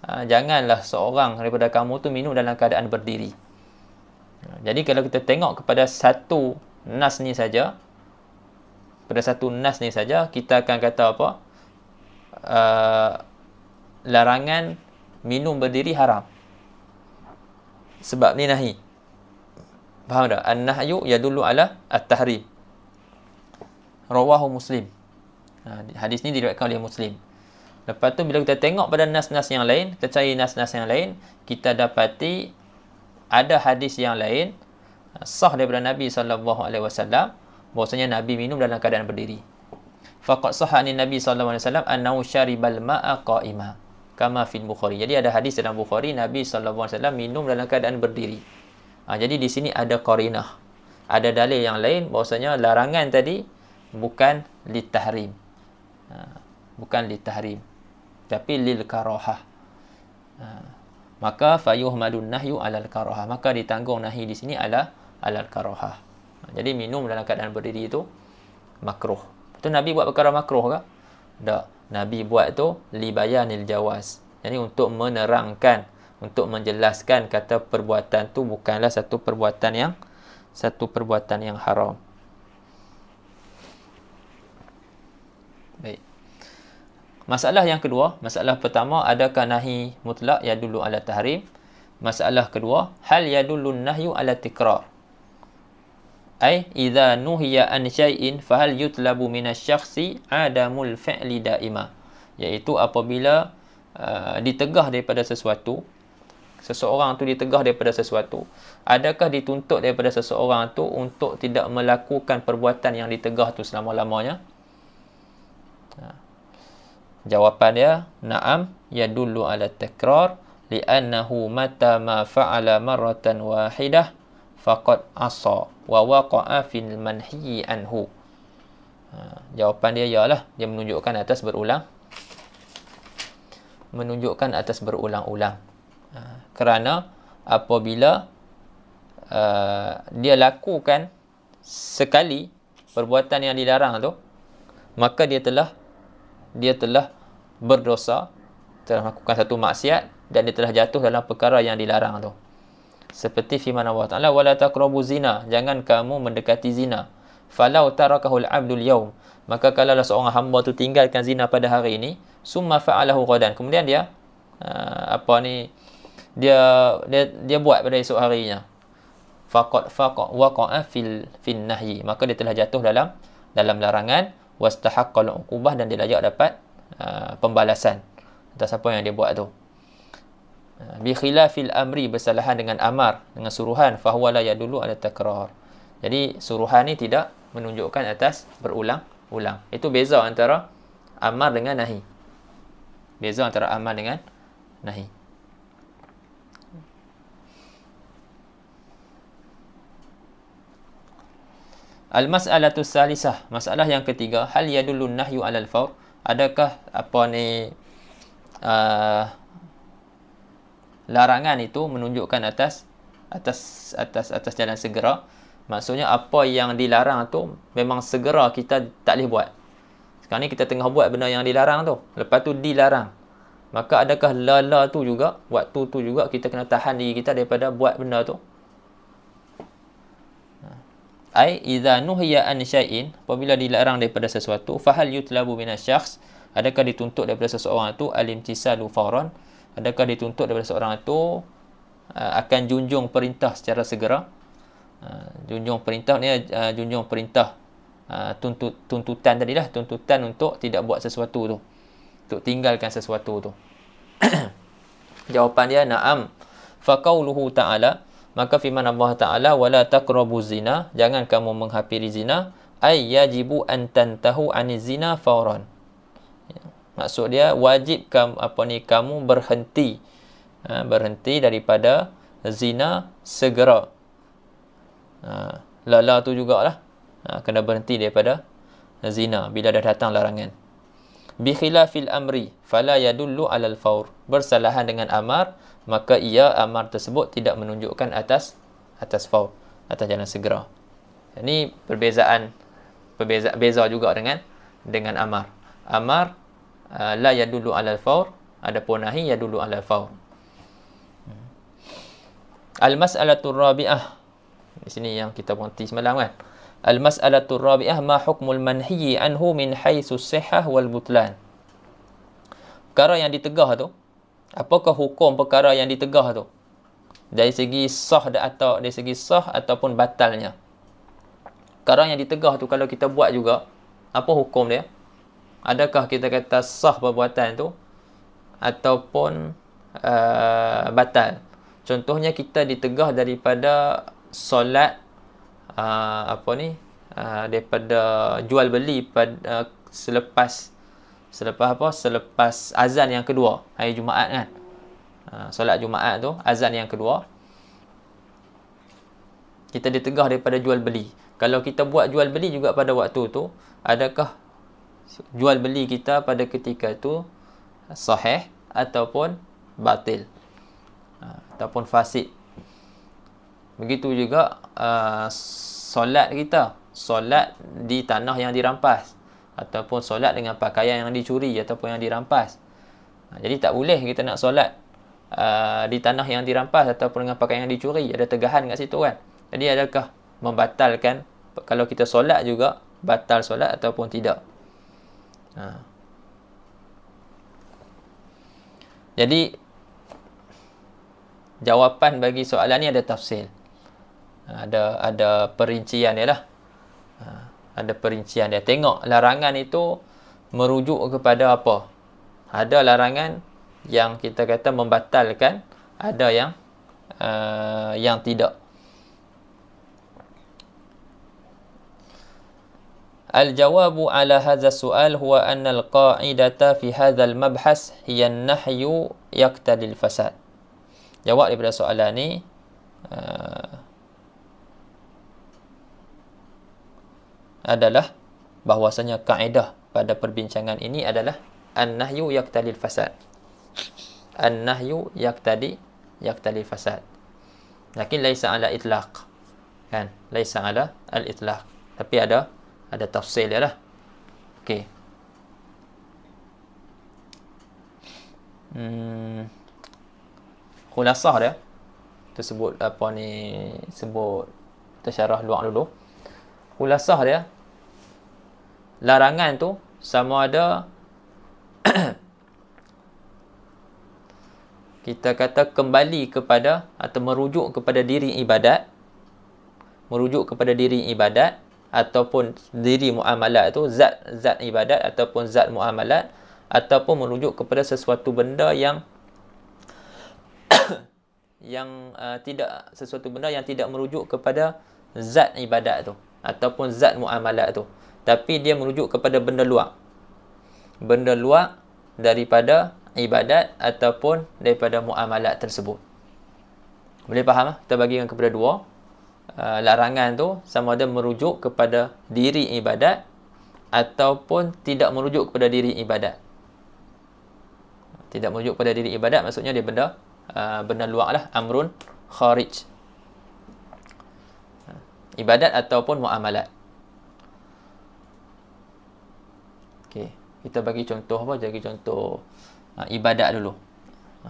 Janganlah seorang daripada kamu tu minum dalam keadaan berdiri. Jadi kalau kita tengok kepada satu nas ni saja, kita akan kata apa? Larangan minum berdiri haram. Sebab ni nahi. Faham tak? An-nahyu yadullu ala at-tahrim. Rawahu Muslim. Hadis ni diriwayatkan oleh Muslim. Lepas tu bila kita tengok pada nas-nas yang lain, kita cari nas-nas yang lain, kita dapati ada hadis yang lain sah daripada Nabi sallallahu alaihi wasallam bahwasanya Nabi minum dalam keadaan berdiri. Faqad sahha an Nabi sallallahu alaihi wasallam annahu syaribal ma'a qa'ima kama fil Bukhari. Jadi ada hadis dalam Bukhari, Nabi sallallahu alaihi wasallam minum dalam keadaan berdiri. Jadi di sini ada qarinah, ada dalil yang lain bahwasanya larangan tadi bukan litahrim, tapi lil karahah. Maka fayuhmadun nahyu alal karahah, maka ditanggung nahi di sini alal karahah. Jadi minum dalam keadaan berdiri itu makruh. Itu Nabi buat perkara makruh ke? Tak. Nabi buat tu li bayanil jawaz. Jadi untuk menerangkan, untuk menjelaskan kata perbuatan tu bukanlah satu perbuatan yang haram. Baik. Masalah yang kedua, masalah pertama, adakah nahi mutlak yadullu ala tahrim? Masalah kedua, hal yadullu nahyu ala tikrar? Ai idza nuhiya an syai'in fahal yutlabu minasy-syakhsi adamul fi'li daima, iaitu apabila ditegah daripada sesuatu, seseorang tu ditegah daripada sesuatu, adakah dituntut daripada seseorang tu untuk tidak melakukan perbuatan yang ditegah tu selama-lamanya? Jawapan dia na'am yadullu ala takrar li'annahu mata ma fa'ala marratan wahidah faqad asa wa waqa'a fil manhi anhu. Jawapan dia ialah dia menunjukkan atas berulang-ulang. Kerana apabila dia lakukan sekali perbuatan yang dilarang tu, maka dia telah berdosa, telah melakukan satu maksiat dan dia telah jatuh dalam perkara yang dilarang tu. Seperti firman Allah Ta'ala, wala taqrabu zina, jangan kamu mendekati zina. Falau tarakahul abdul yaum, maka kalaulah seorang hamba tu tinggalkan zina pada hari ini, summa fa'alahu ghadan, kemudian dia dia buat pada esok harinya, faqad waqa'a fil nahyi, maka dia telah jatuh dalam larangan, wastahaqqal uqubah, dan dia layak dapat pembalasan atas apa yang dia buat tu. Bi khilafil amri, bersalahan dengan amar, dengan suruhan, fahuwa la yadullu ala takrar. Jadi suruhan ni tidak menunjukkan atas berulang-ulang. Itu beza antara amar dengan nahi. Al-mas'alatu salisah, masalah yang ketiga, hal yadullu nahyu alal fawr, adakah larangan itu menunjukkan atas jalan segera? Maksudnya apa yang dilarang tu memang segera kita tak boleh buat. Sekarang ni kita tengah buat benda yang dilarang tu, lepas tu dilarang, maka adakah lala tu juga, waktu tu juga kita kena tahan diri kita daripada buat benda tu? Ai idza nuhiya an syai'in, apabila dilarang daripada sesuatu, fahal yutlabu minasy-syakhs, Adakah dituntut daripada seseorang itu al-imtisalu fawran? Adakah dituntut daripada seseorang itu akan junjung perintah secara segera? Junjung perintah ni junjung perintah tuntutan tadilah, tuntutan untuk tidak buat sesuatu tu, untuk tinggalkan sesuatu tu. Jawapan dia na'am. Faqauluhu ta'ala, maka firman Allah Ta'ala, wala taqrabu zina, jangan kamu menghampiri zina, ay yajibu an tantahu aniz zina fawran. Maksud dia wajib kamu berhenti daripada zina segera. Lala tu jugalah, kena berhenti daripada zina bila dah datang larangan. Bi khilafil amri fala yadullu alal fawr, bersalahan dengan amar, maka amar tersebut tidak menunjukkan atas fawr, atas jalan segera. Ini beza juga dengan amar. Amar la yadullu alal fawr, adapun nahi yadullu alal fawr. Al-mas'alatur rabi'ah, di sini yang kita berhenti semalam kan. Al-mas'alatur rabi'ah, ma hukmul manhiyi anhu min haitsu sihhah wal butlan. Perkara yang ditegah tu, apakah hukum perkara yang ditegah tu? Dari segi sah ataupun batalnya. Perkara yang ditegah tu kalau kita buat juga, apa hukum dia? Adakah kita kata sah perbuatan tu ataupun batal? Contohnya kita ditegah daripada solat daripada jual beli pada selepas azan yang kedua hari Jumaat kan. Solat Jumaat tu azan yang kedua, kita ditegah daripada jual beli. Kalau kita buat jual beli juga pada waktu tu, adakah jual beli kita pada ketika itu sahih ataupun batil ataupun fasid? Begitu juga solat kita, solat di tanah yang dirampas ataupun solat dengan pakaian yang dicuri ataupun yang dirampas. Jadi tak boleh kita nak solat di tanah yang dirampas ataupun dengan pakaian yang dicuri, ada tegahan kat situ kan. Jadi adakah membatalkan kalau kita solat juga batal solat ataupun tidak? Jadi jawapan bagi soalan ni ada tafsil. Ada perincian dia lah. Ada perincian dia. Tengok larangan itu merujuk kepada apa. Ada larangan yang kita kata membatalkan, ada yang tidak. Al-jawabu ala hadha su'al huwa anna al-qa'idata fi hadha al-mabhas hiya an-nahyu yaqtadi al-fasad. Jawab daripada soalan ni adalah bahwasanya kaedah pada perbincangan ini adalah an-nahyu yaqtadi al-fasad. An-nahyu yaqtadi al-fasad. Lakin laisa ala itlaq. Kan? Laisa ala al-itlaq. Tapi ada tafsil dia lah. Okey. Khulasah dia. Tersebut sebut tersyarah luar dulu. Khulasah dia, larangan tu sama ada kita kata kembali kepada atau merujuk kepada diri ibadat, ataupun diri muamalat tu, zat ibadat ataupun zat muamalat, ataupun merujuk kepada sesuatu benda yang tidak merujuk kepada zat ibadat tu ataupun zat muamalat tu, tapi dia merujuk kepada benda luar daripada ibadat ataupun daripada muamalat tersebut. Boleh faham? Kita bagikan kepada dua. Larangan tu sama ada merujuk kepada diri ibadat ataupun tidak merujuk kepada diri ibadat. Tidak merujuk kepada diri ibadat maksudnya dia benda luar lah, amrun kharij, ibadat ataupun muamalat. Okey, kita bagi contoh ibadat dulu.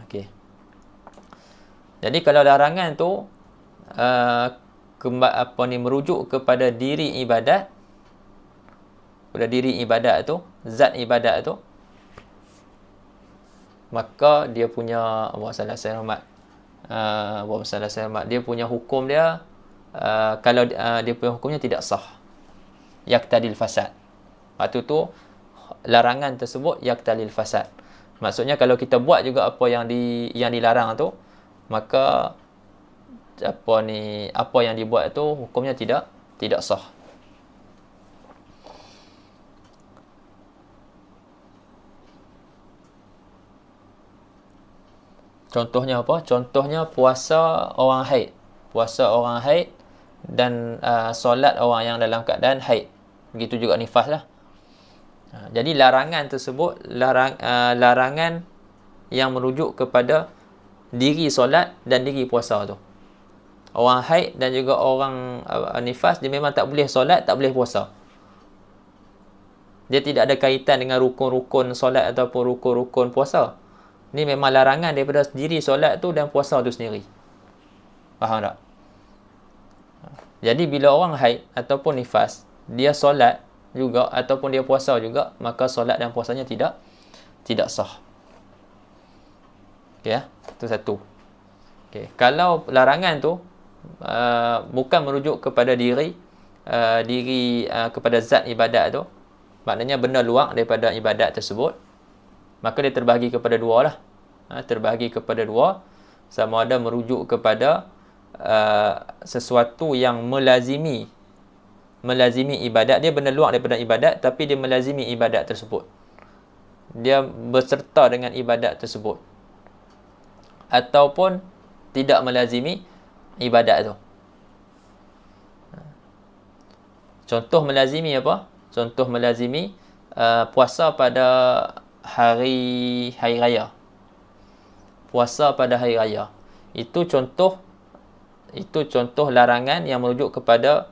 Okey. Jadi kalau larangan tu merujuk kepada diri ibadat, pada diri ibadat tu, zat ibadat tu, maka dia punya dia punya hukum dia, kalau dia punya hukumnya tidak sah, yaqtadil fasad. Waktu tu larangan tersebut yaqtadil fasad. Maksudnya kalau kita buat juga apa yang dilarang tu, maka apa yang dibuat tu hukumnya tidak sah. Contohnya apa? Contohnya puasa orang haid. Puasa orang haid dan solat orang yang dalam keadaan haid. Begitu juga nifas lah. Jadi larangan tersebut larangan yang merujuk kepada diri solat dan diri puasa tu. Orang haid dan juga orang nifas, dia memang tak boleh solat, tak boleh puasa. Dia tidak ada kaitan dengan rukun-rukun solat ataupun rukun-rukun puasa. Ni memang larangan daripada diri solat tu dan puasa tu sendiri. Faham tak? Jadi bila orang haid ataupun nifas, dia solat juga ataupun dia puasa juga, maka solat dan puasanya tidak sah. Okey ya, itu satu. Okey, kalau larangan tu bukan merujuk kepada diri kepada zat ibadat tu, maknanya benda luar daripada ibadat tersebut, maka dia terbahagi kepada dua lah. Terbahagi kepada dua, sama ada merujuk kepada sesuatu yang melazimi ibadat. Dia benda luar daripada ibadat, tapi dia melazimi ibadat tersebut. Dia berserta dengan ibadat tersebut. Ataupun tidak melazimi ibadat tu. Contoh melazimi apa? Contoh melazimi puasa pada hari raya. Puasa pada hari raya. Itu contoh larangan yang merujuk kepada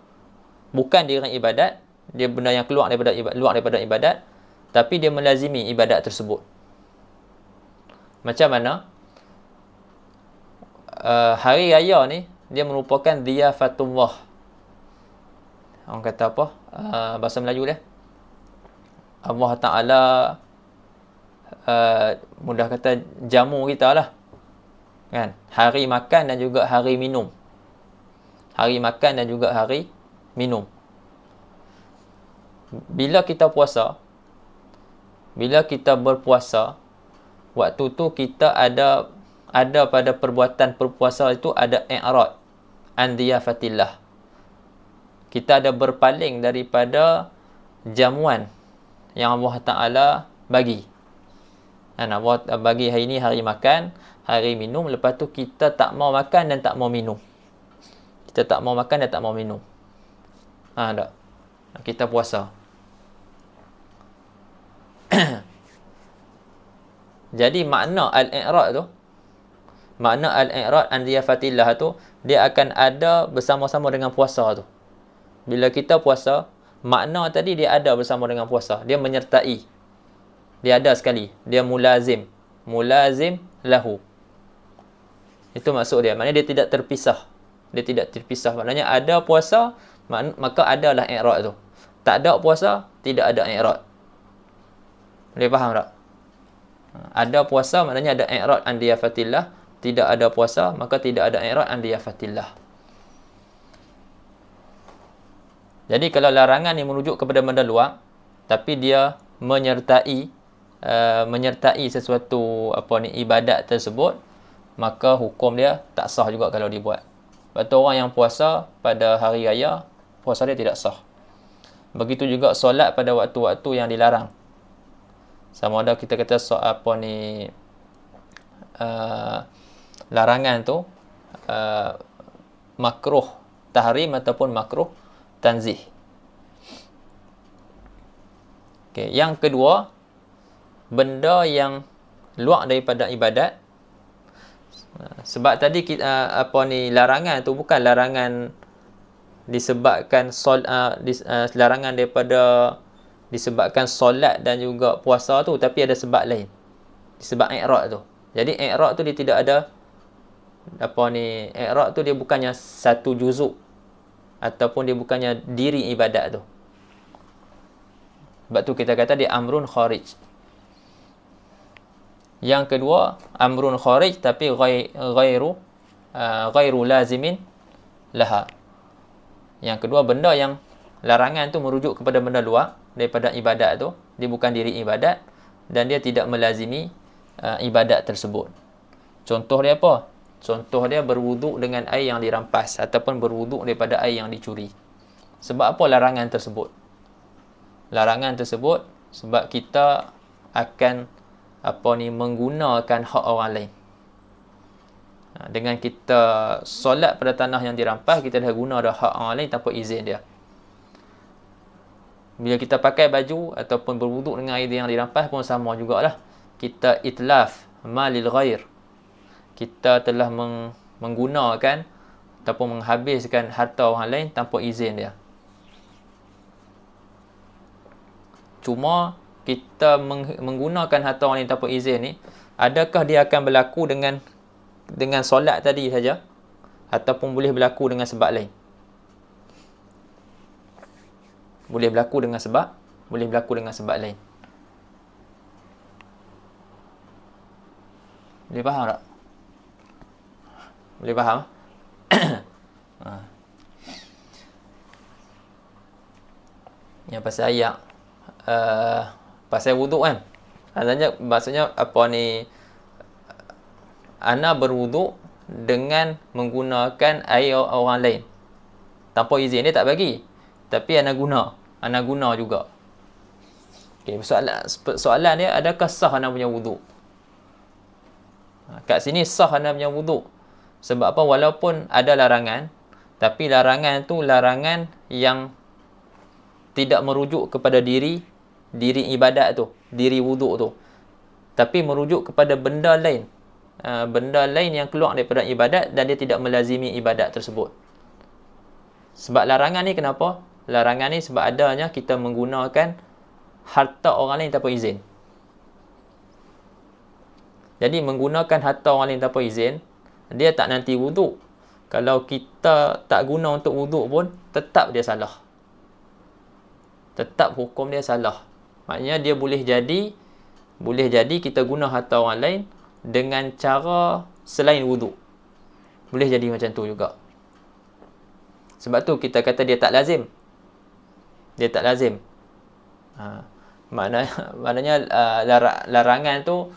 bukan diri ibadat, dia benda yang keluar daripada ibadat, tapi dia melazimi ibadat tersebut. Macam mana? Hari raya ni dia merupakan dhiyafatullah. Orang kata apa? Bahasa Melayu dia. Allah Ta'ala mudah kata jamu kita lah. Kan? Hari makan dan juga hari minum. Hari makan dan juga hari minum. Bila kita puasa, bila kita berpuasa, waktu tu kita ada pada perbuatan berpuasa itu ada i'rad an dhiyafatillah. Kita ada berpaling daripada jamuan yang Allah Ta'ala bagi. Allah bagi hari ni hari makan, hari minum. Lepas tu kita tak mau makan dan tak mau minum. Kita tak mau makan dan tak mau minum. Tak? Kita puasa. Jadi makna al-i'rad an dhiyafatillah tu, dia akan ada bersama-sama dengan puasa tu. Bila kita puasa, makna tadi dia ada bersama dengan puasa. Dia menyertai. Dia ada sekali. Dia mulazim lahu. Itu maksud dia. Maknanya dia tidak terpisah. Maknanya ada puasa, maka adalah i'rad tu. Tak ada puasa, tidak ada i'rad. Boleh faham tak? Ada puasa, maknanya ada i'rad an dhiyafatillah. Tidak ada puasa, maka tidak ada i'rad an dhiyafatillah. Jadi kalau larangan ni merujuk kepada benda luar, tapi dia menyertai sesuatu ibadat tersebut, maka hukum dia tak sah juga kalau dibuat. Sebab tu orang yang puasa pada hari raya, puasa dia tidak sah. Begitu juga solat pada waktu-waktu yang dilarang. Sama ada kita kata larangan tu makruh tahrim ataupun makruh tanzih. Okey, yang kedua, benda yang luar daripada ibadat. Sebab tadi larangan tu bukan larangan disebabkan larangan daripada disebabkan solat dan juga puasa tu, tapi ada sebab lain. Sebab i'rad tu. Jadi i'rad tu dia tidak ada i'rad tu dia bukannya satu juzuk ataupun dia bukannya diri ibadat tu. Sebab tu kita kata dia amrun kharij. Yang kedua, amrun kharij tapi ghairu lazimin laha. Yang kedua, benda yang larangan tu merujuk kepada benda luar daripada ibadat tu, dia bukan diri ibadat dan dia tidak melazimi ibadat tersebut. Contoh dia apa? Contoh dia berwuduk dengan air yang dirampas ataupun berwuduk daripada air yang dicuri. Sebab apa larangan tersebut? Larangan tersebut sebab kita akan menggunakan hak orang lain. Dengan kita solat pada tanah yang dirampas, kita dah guna dah hak orang lain tanpa izin dia. Bila kita pakai baju ataupun berwuduk dengan air yang dirampas pun sama jugalah. Kita itlaf malil ghair. Kita telah menggunakan ataupun menghabiskan harta orang lain tanpa izin dia. Cuma kita menggunakan harta orang lain tanpa izin ni, adakah dia akan berlaku dengan solat tadi saja ataupun boleh berlaku dengan sebab lain? Boleh berlaku dengan sebab lain. Boleh faham tak? Boleh faham? Yang pasal ayat pasal wuduk kan. Maksudnya ana berwuduk dengan menggunakan air orang lain tanpa izin, dia tak bagi, tapi ana guna juga. Okey, soalan dia, adakah sah ana punya wuduk? Kat sini sah ana punya wuduk. Sebab apa? Walaupun ada larangan, tapi larangan tu larangan yang tidak merujuk kepada diri ibadat tu, diri wuduk tu, tapi merujuk kepada benda lain. Benda lain yang keluar daripada ibadat dan dia tidak melazimi ibadat tersebut. Sebab larangan ni kenapa? Larangan ni sebab adanya kita menggunakan harta orang lain tanpa izin. Jadi menggunakan harta orang lain tanpa izin, dia tak nanti wuduk. Kalau kita tak guna untuk wuduk pun, tetap dia salah. Tetap hukum dia salah. Maknanya dia boleh jadi kita guna harta orang lain dengan cara selain wuduk. Boleh jadi macam tu juga. Sebab tu kita kata dia tak lazim. Dia tak lazim. Maknanya larangan tu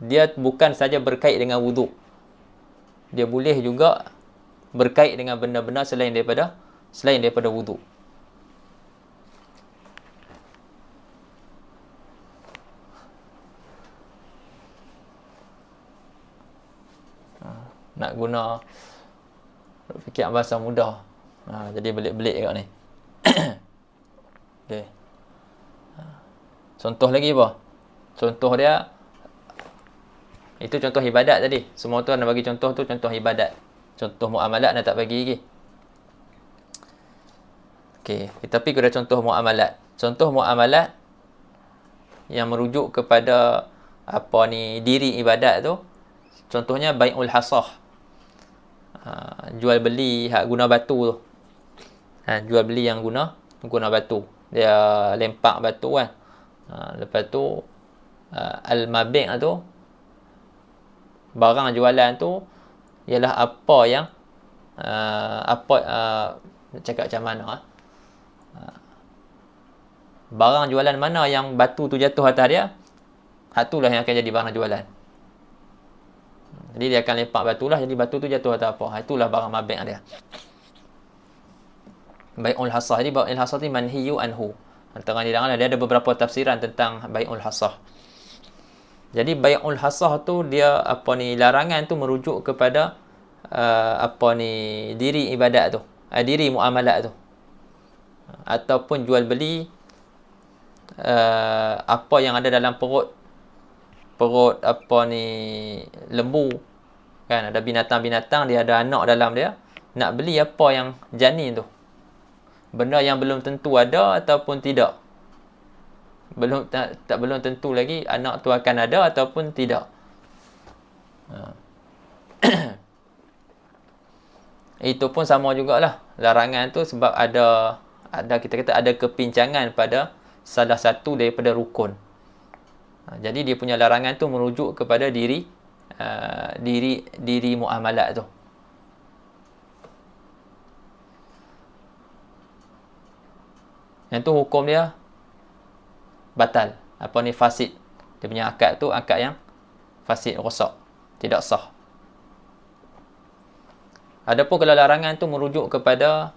dia bukan saja berkait dengan wuduk. Dia boleh juga berkait dengan benda-benda selain daripada wuduk. Nak guna fikir bahasa mudah. Jadi belik-belik kat ni. Okay. Contoh lagi apa? Contoh dia, itu contoh ibadat tadi. Semua tu nak bagi contoh tu contoh ibadat. Contoh muamalat nak tak bagi lagi. Okey, tapi kita contoh muamalat. Contoh muamalat yang merujuk kepada diri ibadat tu. Contohnya bai'ul hasah. Jual beli hak guna batu tu. Jual beli yang guna batu. Dia lempak batu kan. Lepas tu al-mabi' tu, barang jualan tu ialah apa yang cakap macam mana barang jualan mana yang batu tu jatuh atas dia, hak tu lah yang akan jadi barang jualan. Jadi dia akan lempak batu lah, jadi batu tu jatuh atas apa, itulah barang mabi' dia. Bai'ul hasah. Jadi bai'ul hasah ni manhiyu anhu. Antara dia ada beberapa tafsiran tentang bai'ul hasah. Jadi bai'ul hasah tu dia larangan tu merujuk kepada diri ibadat tu, diri muamalat tu, ataupun jual beli apa yang ada dalam perut lembu kan, ada binatang-binatang, dia ada anak dalam dia, nak beli apa yang janin tu, benda yang belum tentu ada ataupun tidak, belum tentu lagi anak tu akan ada ataupun tidak. Itu pun sama jugalah larangan tu sebab ada kita kata ada kepincangan pada salah satu daripada rukun. Jadi dia punya larangan tu merujuk kepada diri muamalat tu. Yang tu hukum dia batal. Apa ni, fasid. Dia punya akad tu akad yang fasid, rosak, tidak sah. Adapun kalau larangan tu merujuk kepada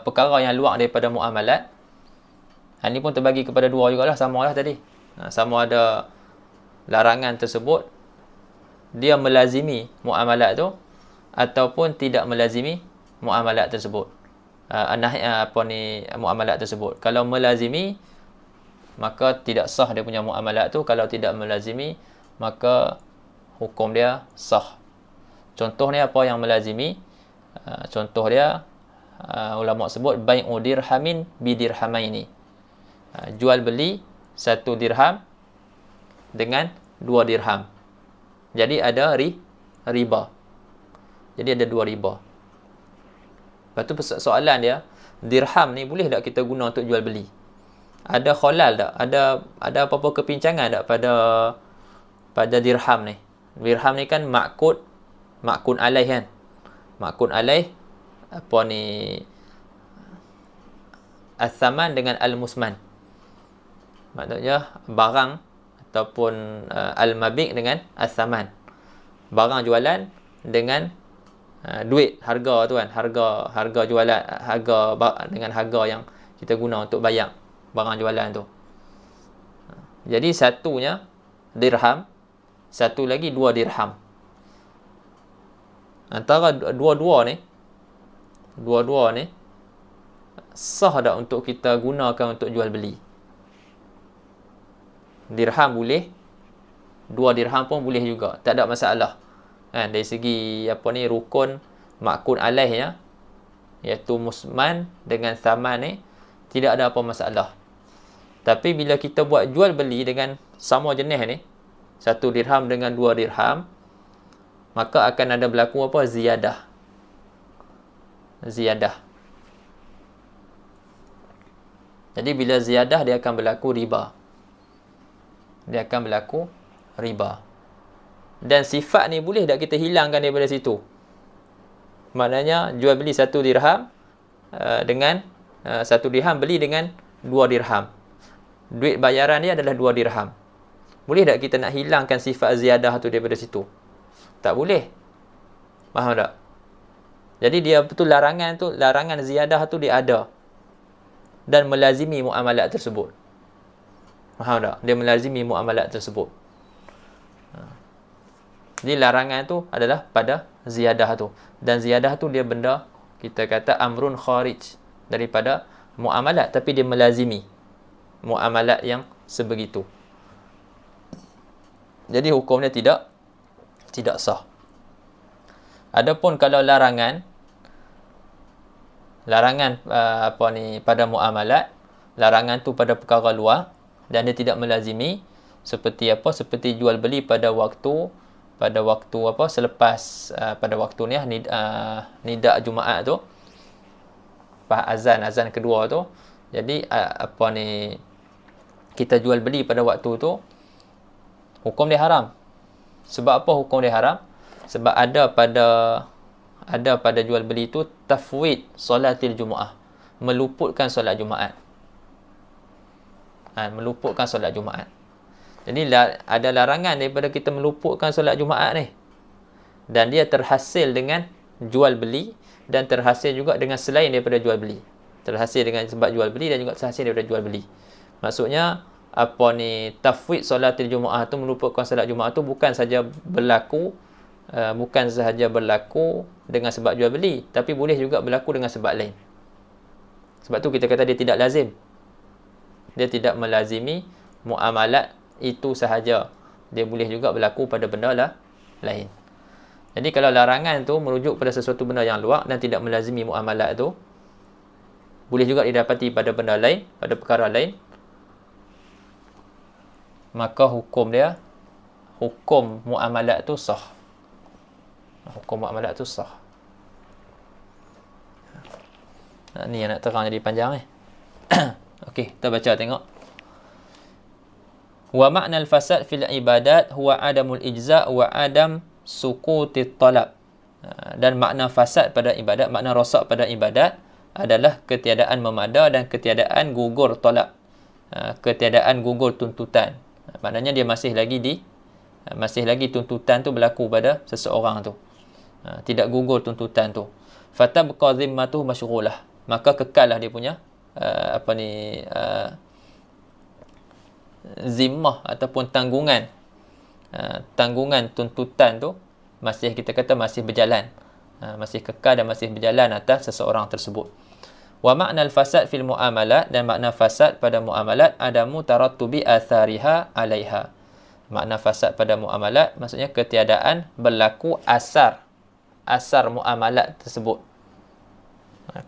perkara yang luar daripada muamalat, ini pun terbagi kepada dua jugalah, sama lah tadi. Sama ada larangan tersebut dia melazimi muamalat tu ataupun tidak melazimi muamalat tersebut. Muamalat tersebut. Kalau melazimi, maka tidak sah dia punya muamalat tu. Kalau tidak melazimi, maka hukum dia sah. Contoh ni apa yang melazimi? Contoh dia, ulama sebut bai'u dirhamin bidirhamaini. Jual beli 1 dirham dengan 2 dirham. Jadi ada riba. Jadi ada 2 riba. Lepas tu soalan dia, dirham ni boleh tak kita guna untuk jual beli? Ada khalal tak? Ada apa-apa kepincangan tak pada dirham ni? Dirham ni kan ma'kun alaih kan? Ma'kun alaih apa ni, as-saman dengan al-musman. Maksudnya barang ataupun al-mabi' dengan as-saman. Barang jualan dengan duit, harga tu kan, harga jualan, dengan harga yang kita guna untuk bayar barang jualan tu. Jadi satunya dirham, satu lagi 2 dirham. Antara dua-dua ni sah tak untuk kita gunakan untuk jual beli? Dirham boleh, 2 dirham pun boleh juga, tak ada masalah. Kan, dari segi rukun ma'kun alaihnya, iaitu musman dengan saman ni, tidak ada apa masalah. Tapi bila kita buat jual beli dengan sama jenis ni, 1 dirham dengan 2 dirham, maka akan ada berlaku apa? Ziyadah. Jadi bila ziyadah, dia akan berlaku riba. Dan sifat ni boleh tak kita hilangkan daripada situ? Maknanya jual beli 1 dirham dengan 1 dirham beli dengan 2 dirham. Duit bayaran dia adalah 2 dirham. Boleh tak kita nak hilangkan sifat ziyadah tu daripada situ? Tak boleh. Faham tak? Jadi dia betul larangan ziyadah tu dia ada dan melazimi muamalat tersebut. Faham tak? Dia melazimi muamalat tersebut. Jadi larangan tu adalah pada ziyadah tu. Dan ziyadah tu dia benda, kita kata amrun kharij daripada muamalat, tapi dia melazimi muamalat yang sebegitu. Jadi hukumnya tidak sah. Adapun kalau larangan pada muamalat, larangan tu pada perkara luar dan dia tidak melazimi, seperti jual beli pada waktu selepas pada waktu ni nida Jumaat tu, azan kedua tu. Jadi kita jual beli pada waktu tu, hukum dia haram. Sebab apa hukum dia haram? Sebab ada pada jual beli tu tafwid solatil Jumaah, meluputkan solat Jumaat. Meluputkan solat Jumaat. Jadi ada larangan daripada kita meluputkan solat Jumaat ni. Dan dia terhasil dengan jual beli dan terhasil juga dengan selain daripada jual beli. Terhasil dengan sebab jual beli dan juga terhasil daripada jual beli. Maksudnya tafwid solatil Jumaah tu, meluputkan solat Jumaat tu bukan saja berlaku dengan sebab jual beli, tapi boleh juga berlaku dengan sebab lain. Sebab tu kita kata dia tidak lazim. Dia tidak melazimi muamalat itu sahaja. Dia boleh juga berlaku pada benda lain. Jadi kalau larangan tu merujuk pada sesuatu benda yang luar dan tidak melazimi muamalat tu, boleh juga didapati pada benda lain, pada perkara lain, maka hukum muamalat tu sah. Hukum muamalat tu sah. Ni yang nak terang jadi panjang Okey, kita baca tengok. Wa ma'na al-fasad fil ibadat huwa adamul ijza' wa adam suqutit talab. Dan makna fasad pada ibadat, makna rosak pada ibadat adalah ketiadaan memada dan ketiadaan gugur talab. Ketiadaan gugur tuntutan. Maknanya dia masih lagi tuntutan tu berlaku pada seseorang tu. Tidak gugur tuntutan tu. Fatabqa zimmatuhu masyghulah. Maka kekallah dia punya zimmah ataupun tanggungan tuntutan tu masih, kita kata, masih berjalan, masih kekal dan masih berjalan atas seseorang tersebut. Wa ma'na al-fasad fil muamalat, dan makna fasad pada muamalat adamu tarattubi athariha 'alaiha. Makna fasad pada muamalat maksudnya ketiadaan berlaku asar muamalat tersebut.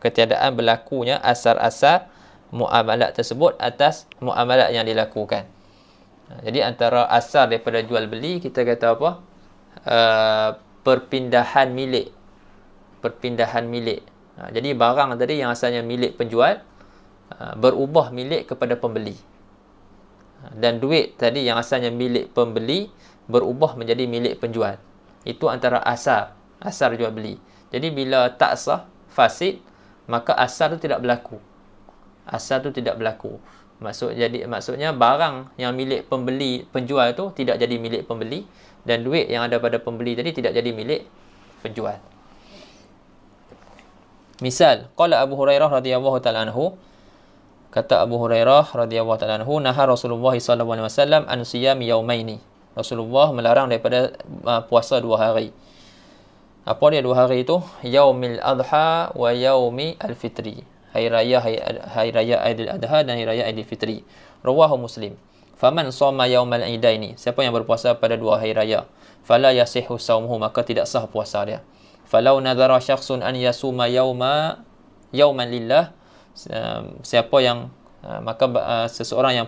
Ketiadaan berlakunya asar-asar muamalat tersebut atas muamalat yang dilakukan. Jadi antara asar daripada jual beli, kita kata apa? Perpindahan milik. Jadi barang tadi yang asalnya milik penjual berubah milik kepada pembeli. Dan duit tadi yang asalnya milik pembeli berubah menjadi milik penjual. Itu antara asar jual beli. Jadi bila tak sah, fasid, maka asar tu tidak berlaku. Maksudnya barang yang milik penjual tu tidak jadi milik pembeli, dan duit yang ada pada pembeli tadi tidak jadi milik penjual. Misal, qala Abu Hurairah radhiyallahu ta'ala anhu, kata Abu Hurairah radhiyallahu ta'ala anhu, naha Rasulullah sallallahu alaihi wasallam an siyami yaumaini. Rasulullah melarang daripada puasa 2 hari. Apa dia 2 hari itu? Yaumil Adha wa Yaumi Al-Fitri. Hari raya Aidil Adha dan hari raya Aidil Fitri. Rawahu Muslim. Faman shoma yaumal idaini, siapa yang berpuasa pada 2 hari raya, fala yasihhu shaumuhu, maka tidak sah puasa dia. Falau nadhara syakhsun an yasuma yauman lillah, siapa yang seseorang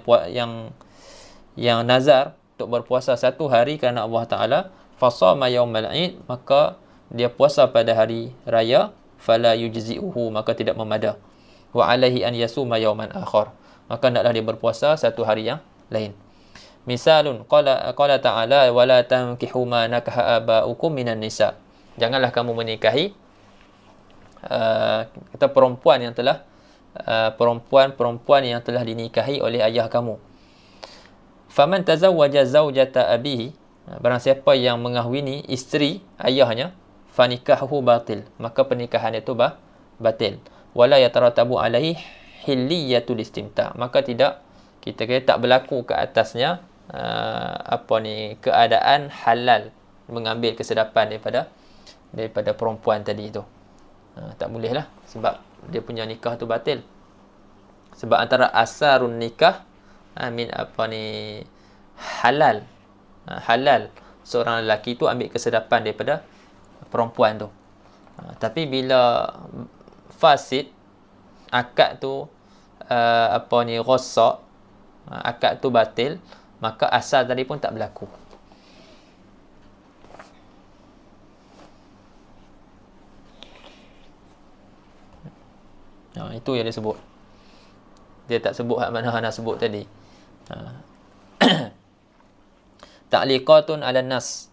yang nazar untuk berpuasa 1 hari kerana Allah Taala, fasama yaumal id, maka dia puasa pada hari raya, fala yujzi'uhu, maka tidak memada. Wa alaihi an yasuma yauman akhar, maka hendaklah dia berpuasa 1 hari yang lain. Misalun qala ta'ala wala tankihu ma nakaha aba'ukum minan nisa. Janganlah kamu menikahi kata perempuan yang telah dinikahi oleh ayah kamu. Faman tazawwaja zawjata abihi, barang siapa yang mengahwini isteri ayahnya, fanikahu batil, maka pernikahan itu batil. Wala yatarattabu alaihi hilliyatul istimta, maka kita tak berlaku ke atasnya keadaan halal mengambil kesedapan daripada perempuan tadi itu. Tak bolehlah, sebab dia punya nikah tu batil. Sebab antara asarun nikah halal seorang lelaki tu ambil kesedapan daripada perempuan tu. Tapi bila fasid, akad tu rosak, akad tu batil, maka asal tadi pun tak berlaku. Itu yang dia sebut. Dia tak sebut hak mana Hana sebut tadi. Ta'liqatun 'ala nas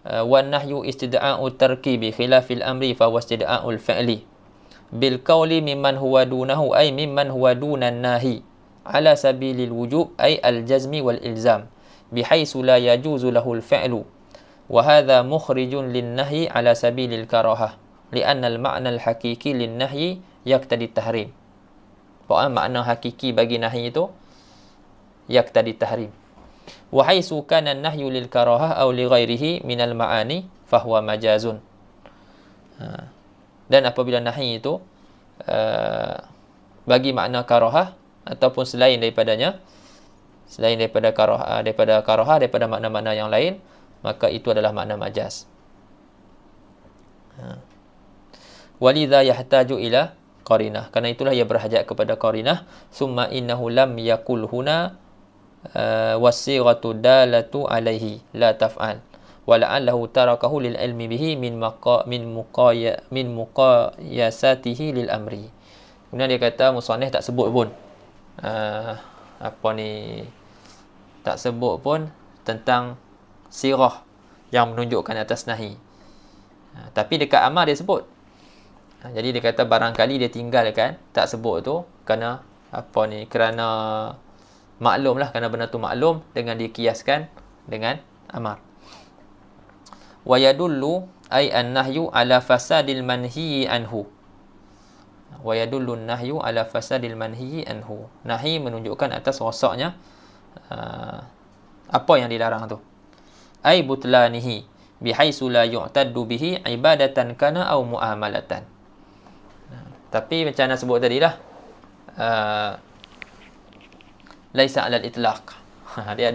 wan nahyu istida'u tarkibi khilafil amri fa huwa istida'ul fi'li bil qawli mimman huwa dunahu ay mimman huwa dunan nahi ala sabilil wujub ay al jazmi wal ilzam bihaythu la yajuzu lahu al fi'lu wa hadha mukhrijun lin nahyi ala sabilil karahah li'anna al ma'na al haqiqi lin nahyi yaqtadi tahrim. Makna hakiki bagi nahi itu yaqtadi tahrim. Wa haythu kana an-nahyu lil karahah aw li ghairihi min al-ma'ani fa huwa majazun. Dan apabila nahi itu bagi makna karahah ataupun selain daripada karahah, daripada makna-makna yang lain, maka itu adalah makna majaz. Walidha yahtaju ila qarinah, karena itulah ia berhajat kepada qarinah. Summa innahu lam yakul huna wasighatu dalatu alaihi la taf'al wa la'allahu tarakahu lil ilmi bihi min muqayasatihi lil amri. Kemudian dia kata musannif tak sebut pun Tak sebut pun tentang sirah yang menunjukkan atas nahi. Tapi dekat amar dia sebut. Jadi dia kata barangkali dia tinggalkan, tak sebut tu kerana kerana maklum lah, kerana benda tu maklum dengan dikiaskan dengan amar. Wa yadullu ay an-nahyu ala fasadil manhi anhu. Wa yadullu an-nahyu ala fasadil manhi anhu. Nahi menunjukkan atas rosaknya apa yang dilarang tu. Ay butlanihi bihaisu la yu'taddu bihi ibadatan kana au muamalatan. Tapi macam mana sebut tadi lah, laisa alal itlaq. Dia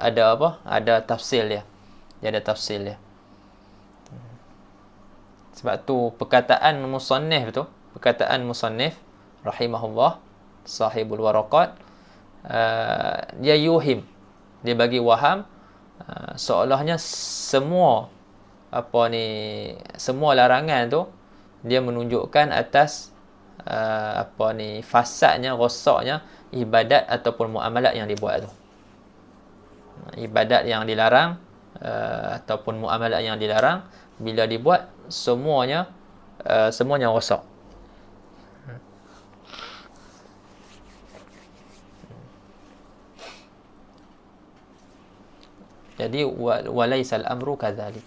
ada tafsil dia. Dia ada tafsil dia. Sebab tu perkataan musannif rahimahullah, sahibul waraqat, dia yuhim, dia bagi waham seolahnya semua semua larangan tu dia menunjukkan atas fasadnya, rosaknya ibadat ataupun muamalat yang dibuat tu. Ibadat yang dilarang ataupun muamalat yang dilarang, bila dibuat semuanya rosak. Jadi walaisal amru kadzalik.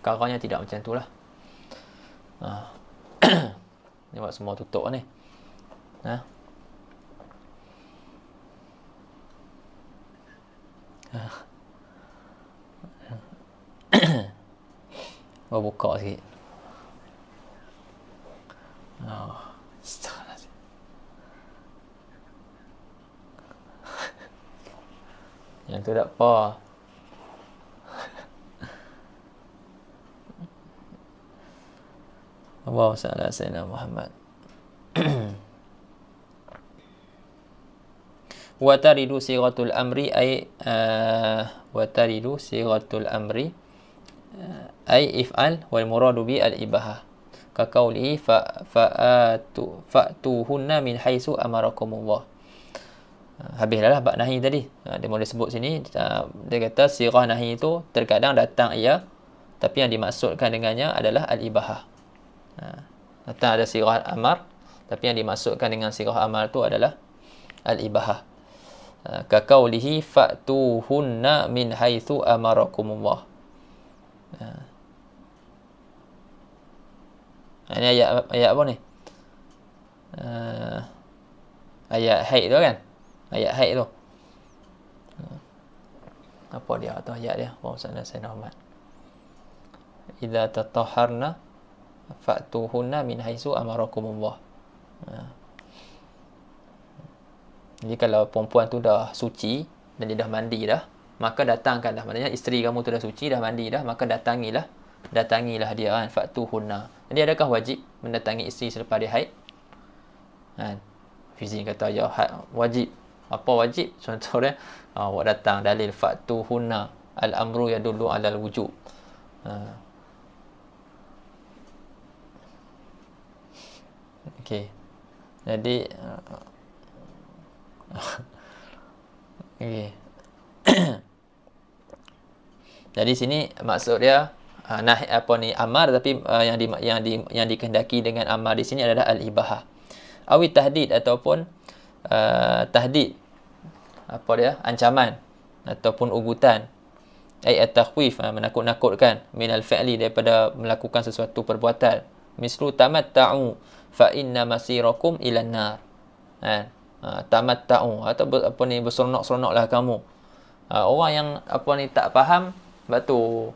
Perkaranya tidak macam itulah. Ni buat semua tutup ni. Buka sikit. Astagfirullahaladzim. Yang tu tak apa. Allahumma salli ala sayyidina Muhammad. Wa taridu siratul amri ay if'al wal muradu bi al ibahah ka qawlihi fa'tuhunna min haitsu amarakumullah. Habislah bab nahi tadi. Dia mula sebut sini, dia kata sirah nahi itu terkadang datang tapi yang dimaksudkan dengannya adalah al ibahah. Datang ada sirah amar, tapi yang dimaksudkan dengan sirah amar tu adalah al-ibahah. Ka qaulihi fa'tuhunna min haitsu amarakumullah. Ini ayat apa ni? Ayat haid tu kan? Ayat haid tu. Apa dia atau ayat dia? Allahumma salli ala Muhammad. Idza tatahharna fa'tuhunna min haitsu amarakumullah. Jadi kalau perempuan tu dah suci dan dia dah mandi dah, maka datangkanlah. Maknanya isteri kamu tu dah suci, dah mandi dah, maka datangilah dia kan, fa'tuhunna. Jadi adakah wajib mendatangi isteri selepas dia haid? Fizi kata ya wajib. Apa wajib? Contoh dia awak datang dalil fa'tuhunna, al-amru yadullu 'alal wujub. Okey. Jadi okey. Jadi sini maksud dia amar, tapi yang dikehendaki dengan amar di sini adalah al-ibahah. Awi tahdid ataupun tahdid. Ancaman ataupun ugutan. Ai at-takhwif, menakut-nakutkan, minal fi'li, daripada melakukan sesuatu perbuatan. Mislu tamatta'u fa inna masirakum ilan nar. Tamatta'u atau berseronok-seronoklah kamu. Orang yang tak faham, sebab tu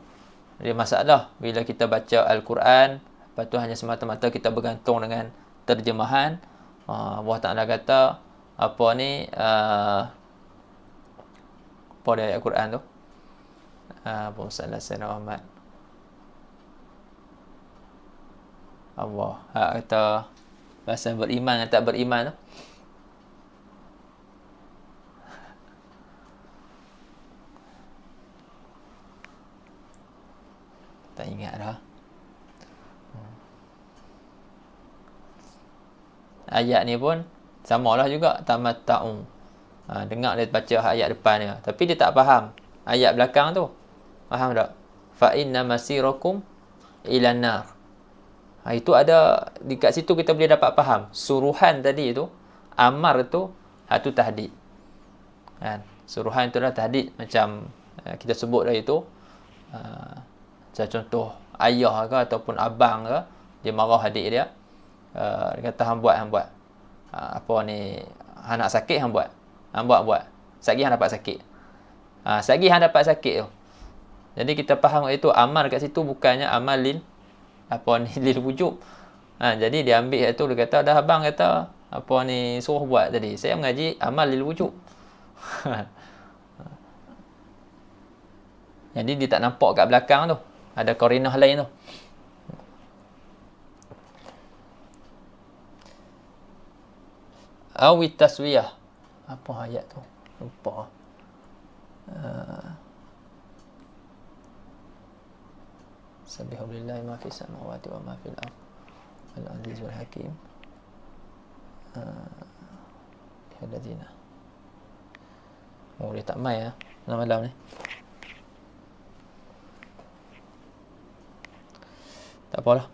dia masalah bila kita baca Al-Quran, lepas tu hanya semata-mata kita bergantung dengan terjemahan. Allah Ta'ala kata apa dia ayat Al-Quran tu? Muhammad. Allah kata pasal beriman dan tak beriman tu. Tak ingat dah. Ayat ni pun samalah juga, tamatta'u. Dengar dia baca ayat depan dia, tapi dia tak faham ayat belakang tu. Faham tak? Fa inna masirakum ilan nar. Itu ada dekat situ kita boleh dapat faham. Suruhan tadi tu, amar tu, itu tahdid. Kan? Suruhan tu adalah tahdid, macam kita sebut dah itu. Macam contoh ayah ke ataupun abang ke, dia marah adik dia. Dia kata hang buat. Apa ni, hang nak sakit hang buat. Hang buat. Satgi hang dapat sakit. Satgi hang dapat sakit tu. Jadi kita faham itu amal kat situ bukannya amal lil wujub. Jadi dia ambil itu, dia kata dah abang kata apa ni suruh buat tadi. Saya mengaji amal lil wujub. Jadi dia tak nampak kat belakang tu. Ada qarinah lain tu. Awit taswiyah. Apa ayat tu? Lupa. Subhanallahi ma fis samawati wa ma fil ardh. Al-azizul hakim. Hadadzina. Dia tak mai malam ni. Tak apalah.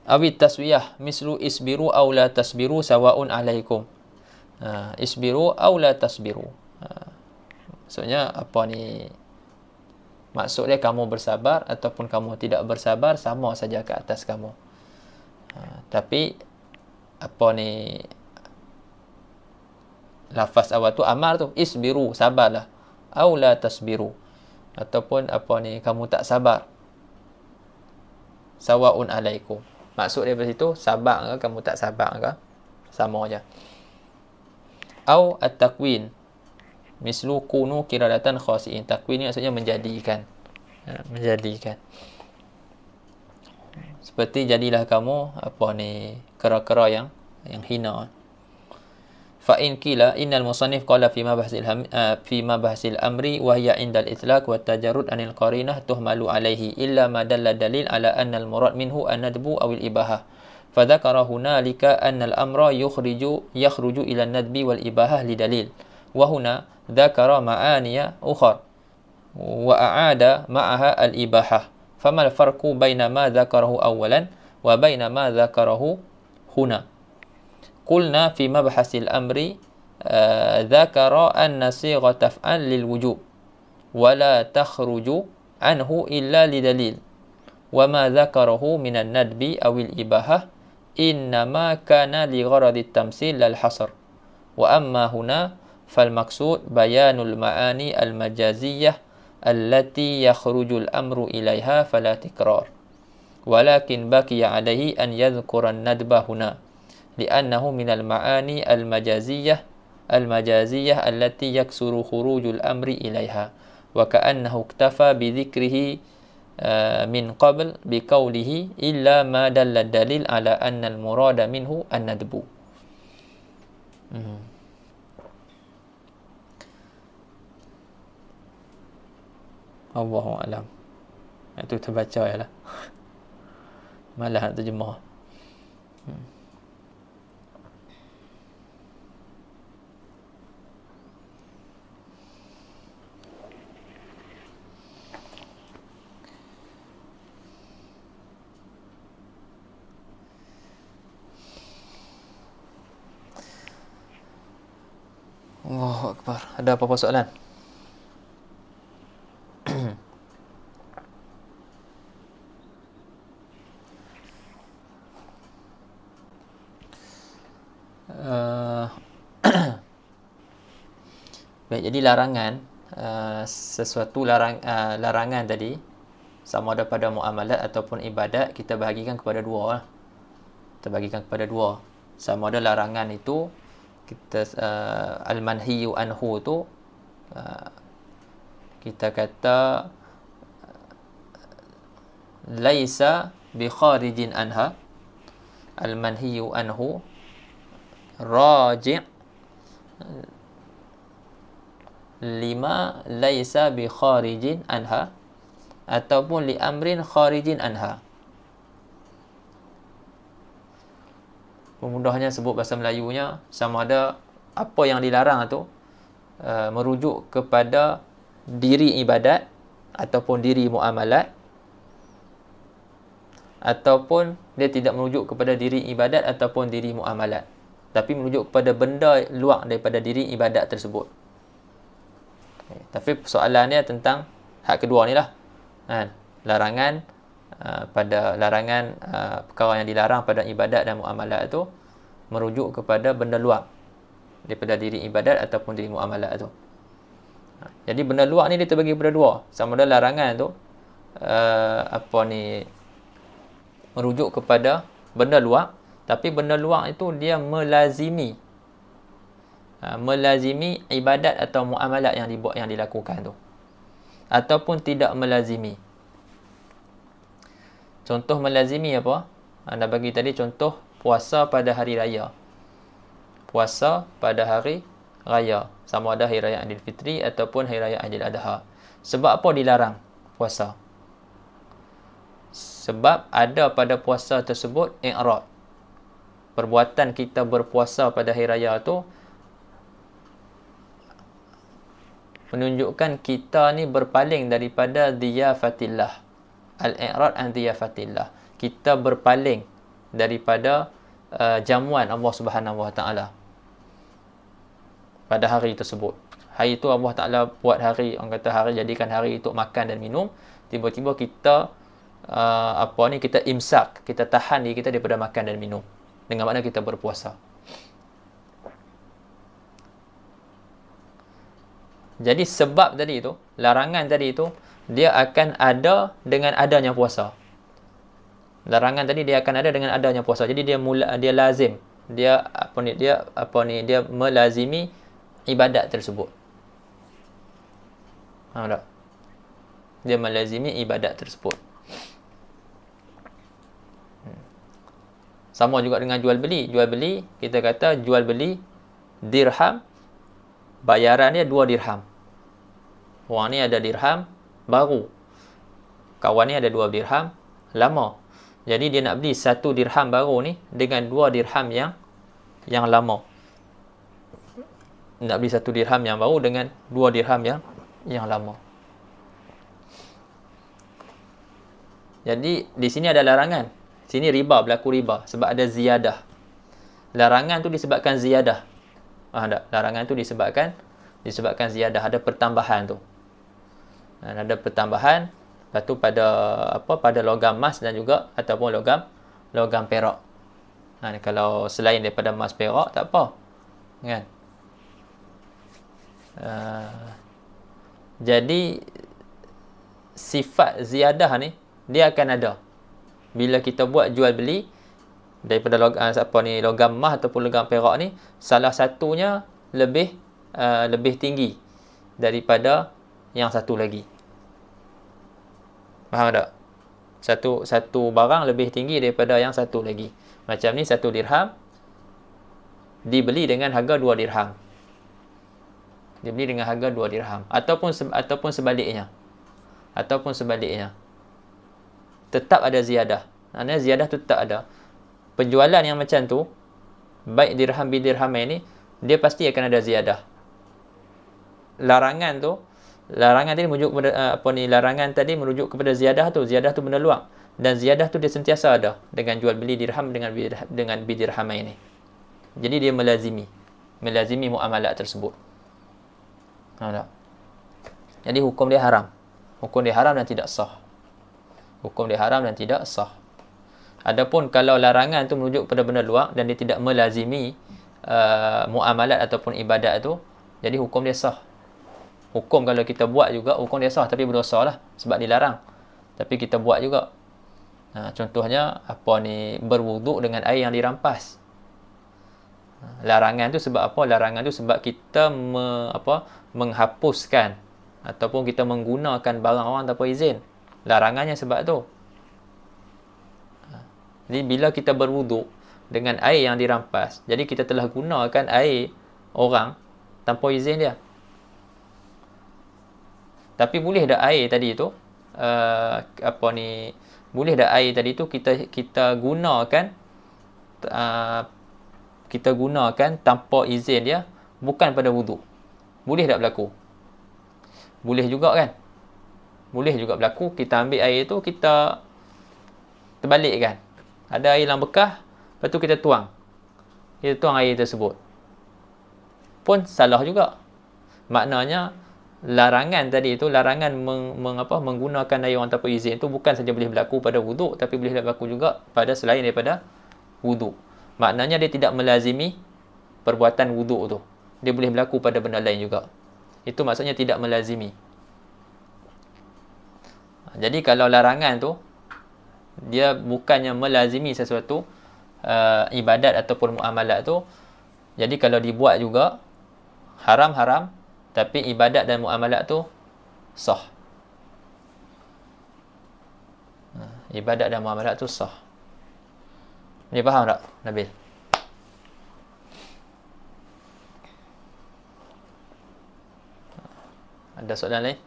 Awit taswiyah mislu isbiru aw la tasbiru sawaun alaikum. Isbiru aw la tasbiru. Maksudnya apa ni? Maksud dia kamu bersabar ataupun kamu tidak bersabar sama saja ke atas kamu. Tapi apa ni, lafaz awal tu amar tu, isbiru, sabarlah. Aw la tasbiru, ataupun apa ni, kamu tak sabar. Sawaun alaikum. Maksud dia pada situ, sabar ke kamu tak sabar ke, sama aja. Aw at-takwin mislu kunu kiradatan khasiin. Takwin ni maksudnya menjadikan. Menjadikan. Seperti jadilah kamu apa ni, kera-kera yang hina. Fa in qila innal musannif qala fi mabhasil amri wa hiya indal itlaq wa tajarrud anil qarinah tuhmalu alaihi illa ma dalla dalil ala anna al murad minhu an-nadbu aw al ibahah. Fadzakara hunalika anna al amra yakhruju ila an-nadbi wal ibahah li dalil. Wa huna dzakara ma'aniya ukhra wa a'ada ma'aha al ibahah. Fama al farqu baina ma dzakarahu awwalan wa baina ma dzakarahu huna. Qulna fi mabhasil amri dzakara anna sighata af'al lil wujub wa la takhruju anhu illa li dalil. Wa ma dzakarahu min an-nadbi aw al ibahah innama kana li gharadi at-tamsil lal hasr. Wa amma huna fal maqsud bayanul ma'ani al-majaziyah allati yakhrujul amru ilaiha fala tikrar. Walakin baqiya alaihi an yadhkura an-nadba huna li'annahu minal ma'ani al-majaziyah allati yaksuru khurujul amri ilaiha wa ka'annahu iktafa bi dhikrihi min qabl bi qawlihi illa ma dalla dalil ala anna al-murada minhu an-nadbu. Allahu a'lam. Itu terbaca yalah. Malah nak terjemah. Allahu Akbar. Ada apa-apa soalan? Baik, jadi larangan, sesuatu larangan tadi sama ada pada muamalat ataupun ibadat, kita bahagikan kepada dua. Kita bahagikan kepada dua. Sama ada larangan itu kita al-manhiyu anhu tu kita kata laisa bi kharijin anha. Al-manhiyu anhu raji' lima laisa bi kharijin anha ataupun li amrin kharijin anha. Pemudahnya sebut bahasa Melayunya, sama ada apa yang dilarang tu merujuk kepada diri ibadat ataupun diri muamalat, ataupun dia tidak merujuk kepada diri ibadat ataupun diri muamalat, tapi merujuk kepada benda luar daripada diri ibadat tersebut. Tapi soalan dia tentang hak kedua ni lah. Larangan perkara yang dilarang pada ibadat dan muamalat tu merujuk kepada benda luar daripada diri ibadat ataupun diri muamalat tu. Jadi benda luar ni dia terbagi kepada dua. Sama ada larangan tu merujuk kepada benda luar, tapi benda luar itu dia melazimi ibadat atau muamalat yang dilakukan tu, ataupun tidak melazimi. Contoh melazimi apa? Anda bagi tadi contoh puasa pada hari raya. Puasa pada hari raya, sama ada hari raya Aidilfitri ataupun hari raya Aidil Adha. Sebab apa dilarang puasa? Sebab ada pada puasa tersebut i'rad. Perbuatan kita berpuasa pada hari raya tu menunjukkan kita ni berpaling daripada diyafatillah. Al-i'rad an diyafatillah. Kita berpaling daripada jamuan Allah Subhanahu Wa Taala pada hari tersebut. Hari itu Allah Taala buat hari, orang kata hari, jadikan hari untuk makan dan minum. Tiba-tiba kita kita imsak, kita tahan diri kita daripada makan dan minum. Dengan makna kita berpuasa. Jadi sebab tadi itu, larangan tadi itu, dia akan ada dengan adanya puasa. Larangan tadi dia akan ada dengan adanya puasa. Jadi dia lazim. Dia melazimi ibadat tersebut. Faham tak? Dia melazimi ibadat tersebut. Sama juga dengan jual beli. Jual beli, kita kata jual beli dirham, bayaran dia 2 dirham. Orang ni ada dirham baru, kawan ni ada 2 dirham lama. Jadi dia nak beli 1 dirham baru ni dengan 2 dirham yang lama. Nak beli 1 dirham yang baru dengan 2 dirham yang lama. Jadi di sini ada larangan. Sini riba, berlaku riba sebab ada ziyadah. Larangan tu disebabkan ziyadah. Larangan tu disebabkan ziyadah, ada pertambahan tu. Ada pertambahan, lepas tu pada logam emas dan juga ataupun logam perak. Kalau selain daripada emas perak tak apa. Kan? Jadi sifat ziyadah ni dia akan ada bila kita buat jual beli daripada logam emas ataupun logam perak ni, salah satunya lebih tinggi daripada yang satu lagi. Faham tak? Satu barang lebih tinggi daripada yang satu lagi. Macam ni 1 dirham dibeli dengan harga 2 dirham. Dibeli dengan harga 2 dirham ataupun sebaliknya. Tetap ada ziyadah. Maksudnya ziyadah tu tetap ada. Penjualan yang macam tu, baik dirham bidirham ini, dia pasti akan ada ziyadah. Larangan tadi merujuk kepada larangan tadi merujuk kepada ziyadah tu. Ziyadah tu benda luar. Dan ziyadah tu dia sentiasa ada dengan jual beli dirham dengan bidirham ini. Jadi dia melazimi muamalat tersebut. Nampak? Jadi hukum dia haram. Hukum dia haram dan tidak sah. Adapun kalau larangan tu merujuk kepada benda luar dan dia tidak melazimi muamalat ataupun ibadat tu, jadi hukum dia sah. Hukum kalau kita buat juga, hukum dia sah, tapi berdosa lah sebab dilarang. Tapi kita buat juga. Contohnya berwuduk dengan air yang dirampas. Larangan tu sebab apa? Larangan tu sebab kita menghapuskan ataupun kita menggunakan barang orang tanpa izin. Larangannya sebab tu. Jadi bila kita berwuduk dengan air yang dirampas, jadi kita telah gunakan air orang tanpa izin dia. Tapi boleh dah air tadi tu boleh dah air tadi tu kita gunakan tanpa izin dia, bukan pada wuduk. Boleh tak berlaku? Boleh juga kan? Boleh juga berlaku. Kita ambil air tu, kita terbalikkan. Ada air dalam bekah, lepas tu kita tuang. Kita tuang air tersebut. Pun salah juga. Maknanya, larangan tadi tu, larangan menggunakan air orang tanpa izin tu bukan saja boleh berlaku pada wuduk, tapi boleh berlaku juga pada selain daripada wuduk. Maknanya dia tidak melazimi perbuatan wuduk tu. Dia boleh berlaku pada benda lain juga. Itu maksudnya tidak melazimi. Jadi kalau larangan tu, dia bukannya melazimi sesuatu ibadat ataupun muamalat tu. Jadi kalau dibuat juga haram-haram, tapi ibadat dan muamalat tu sah. Ibadat dan muamalat tu sah. Ni faham tak, Nabil? Ada soalan lain?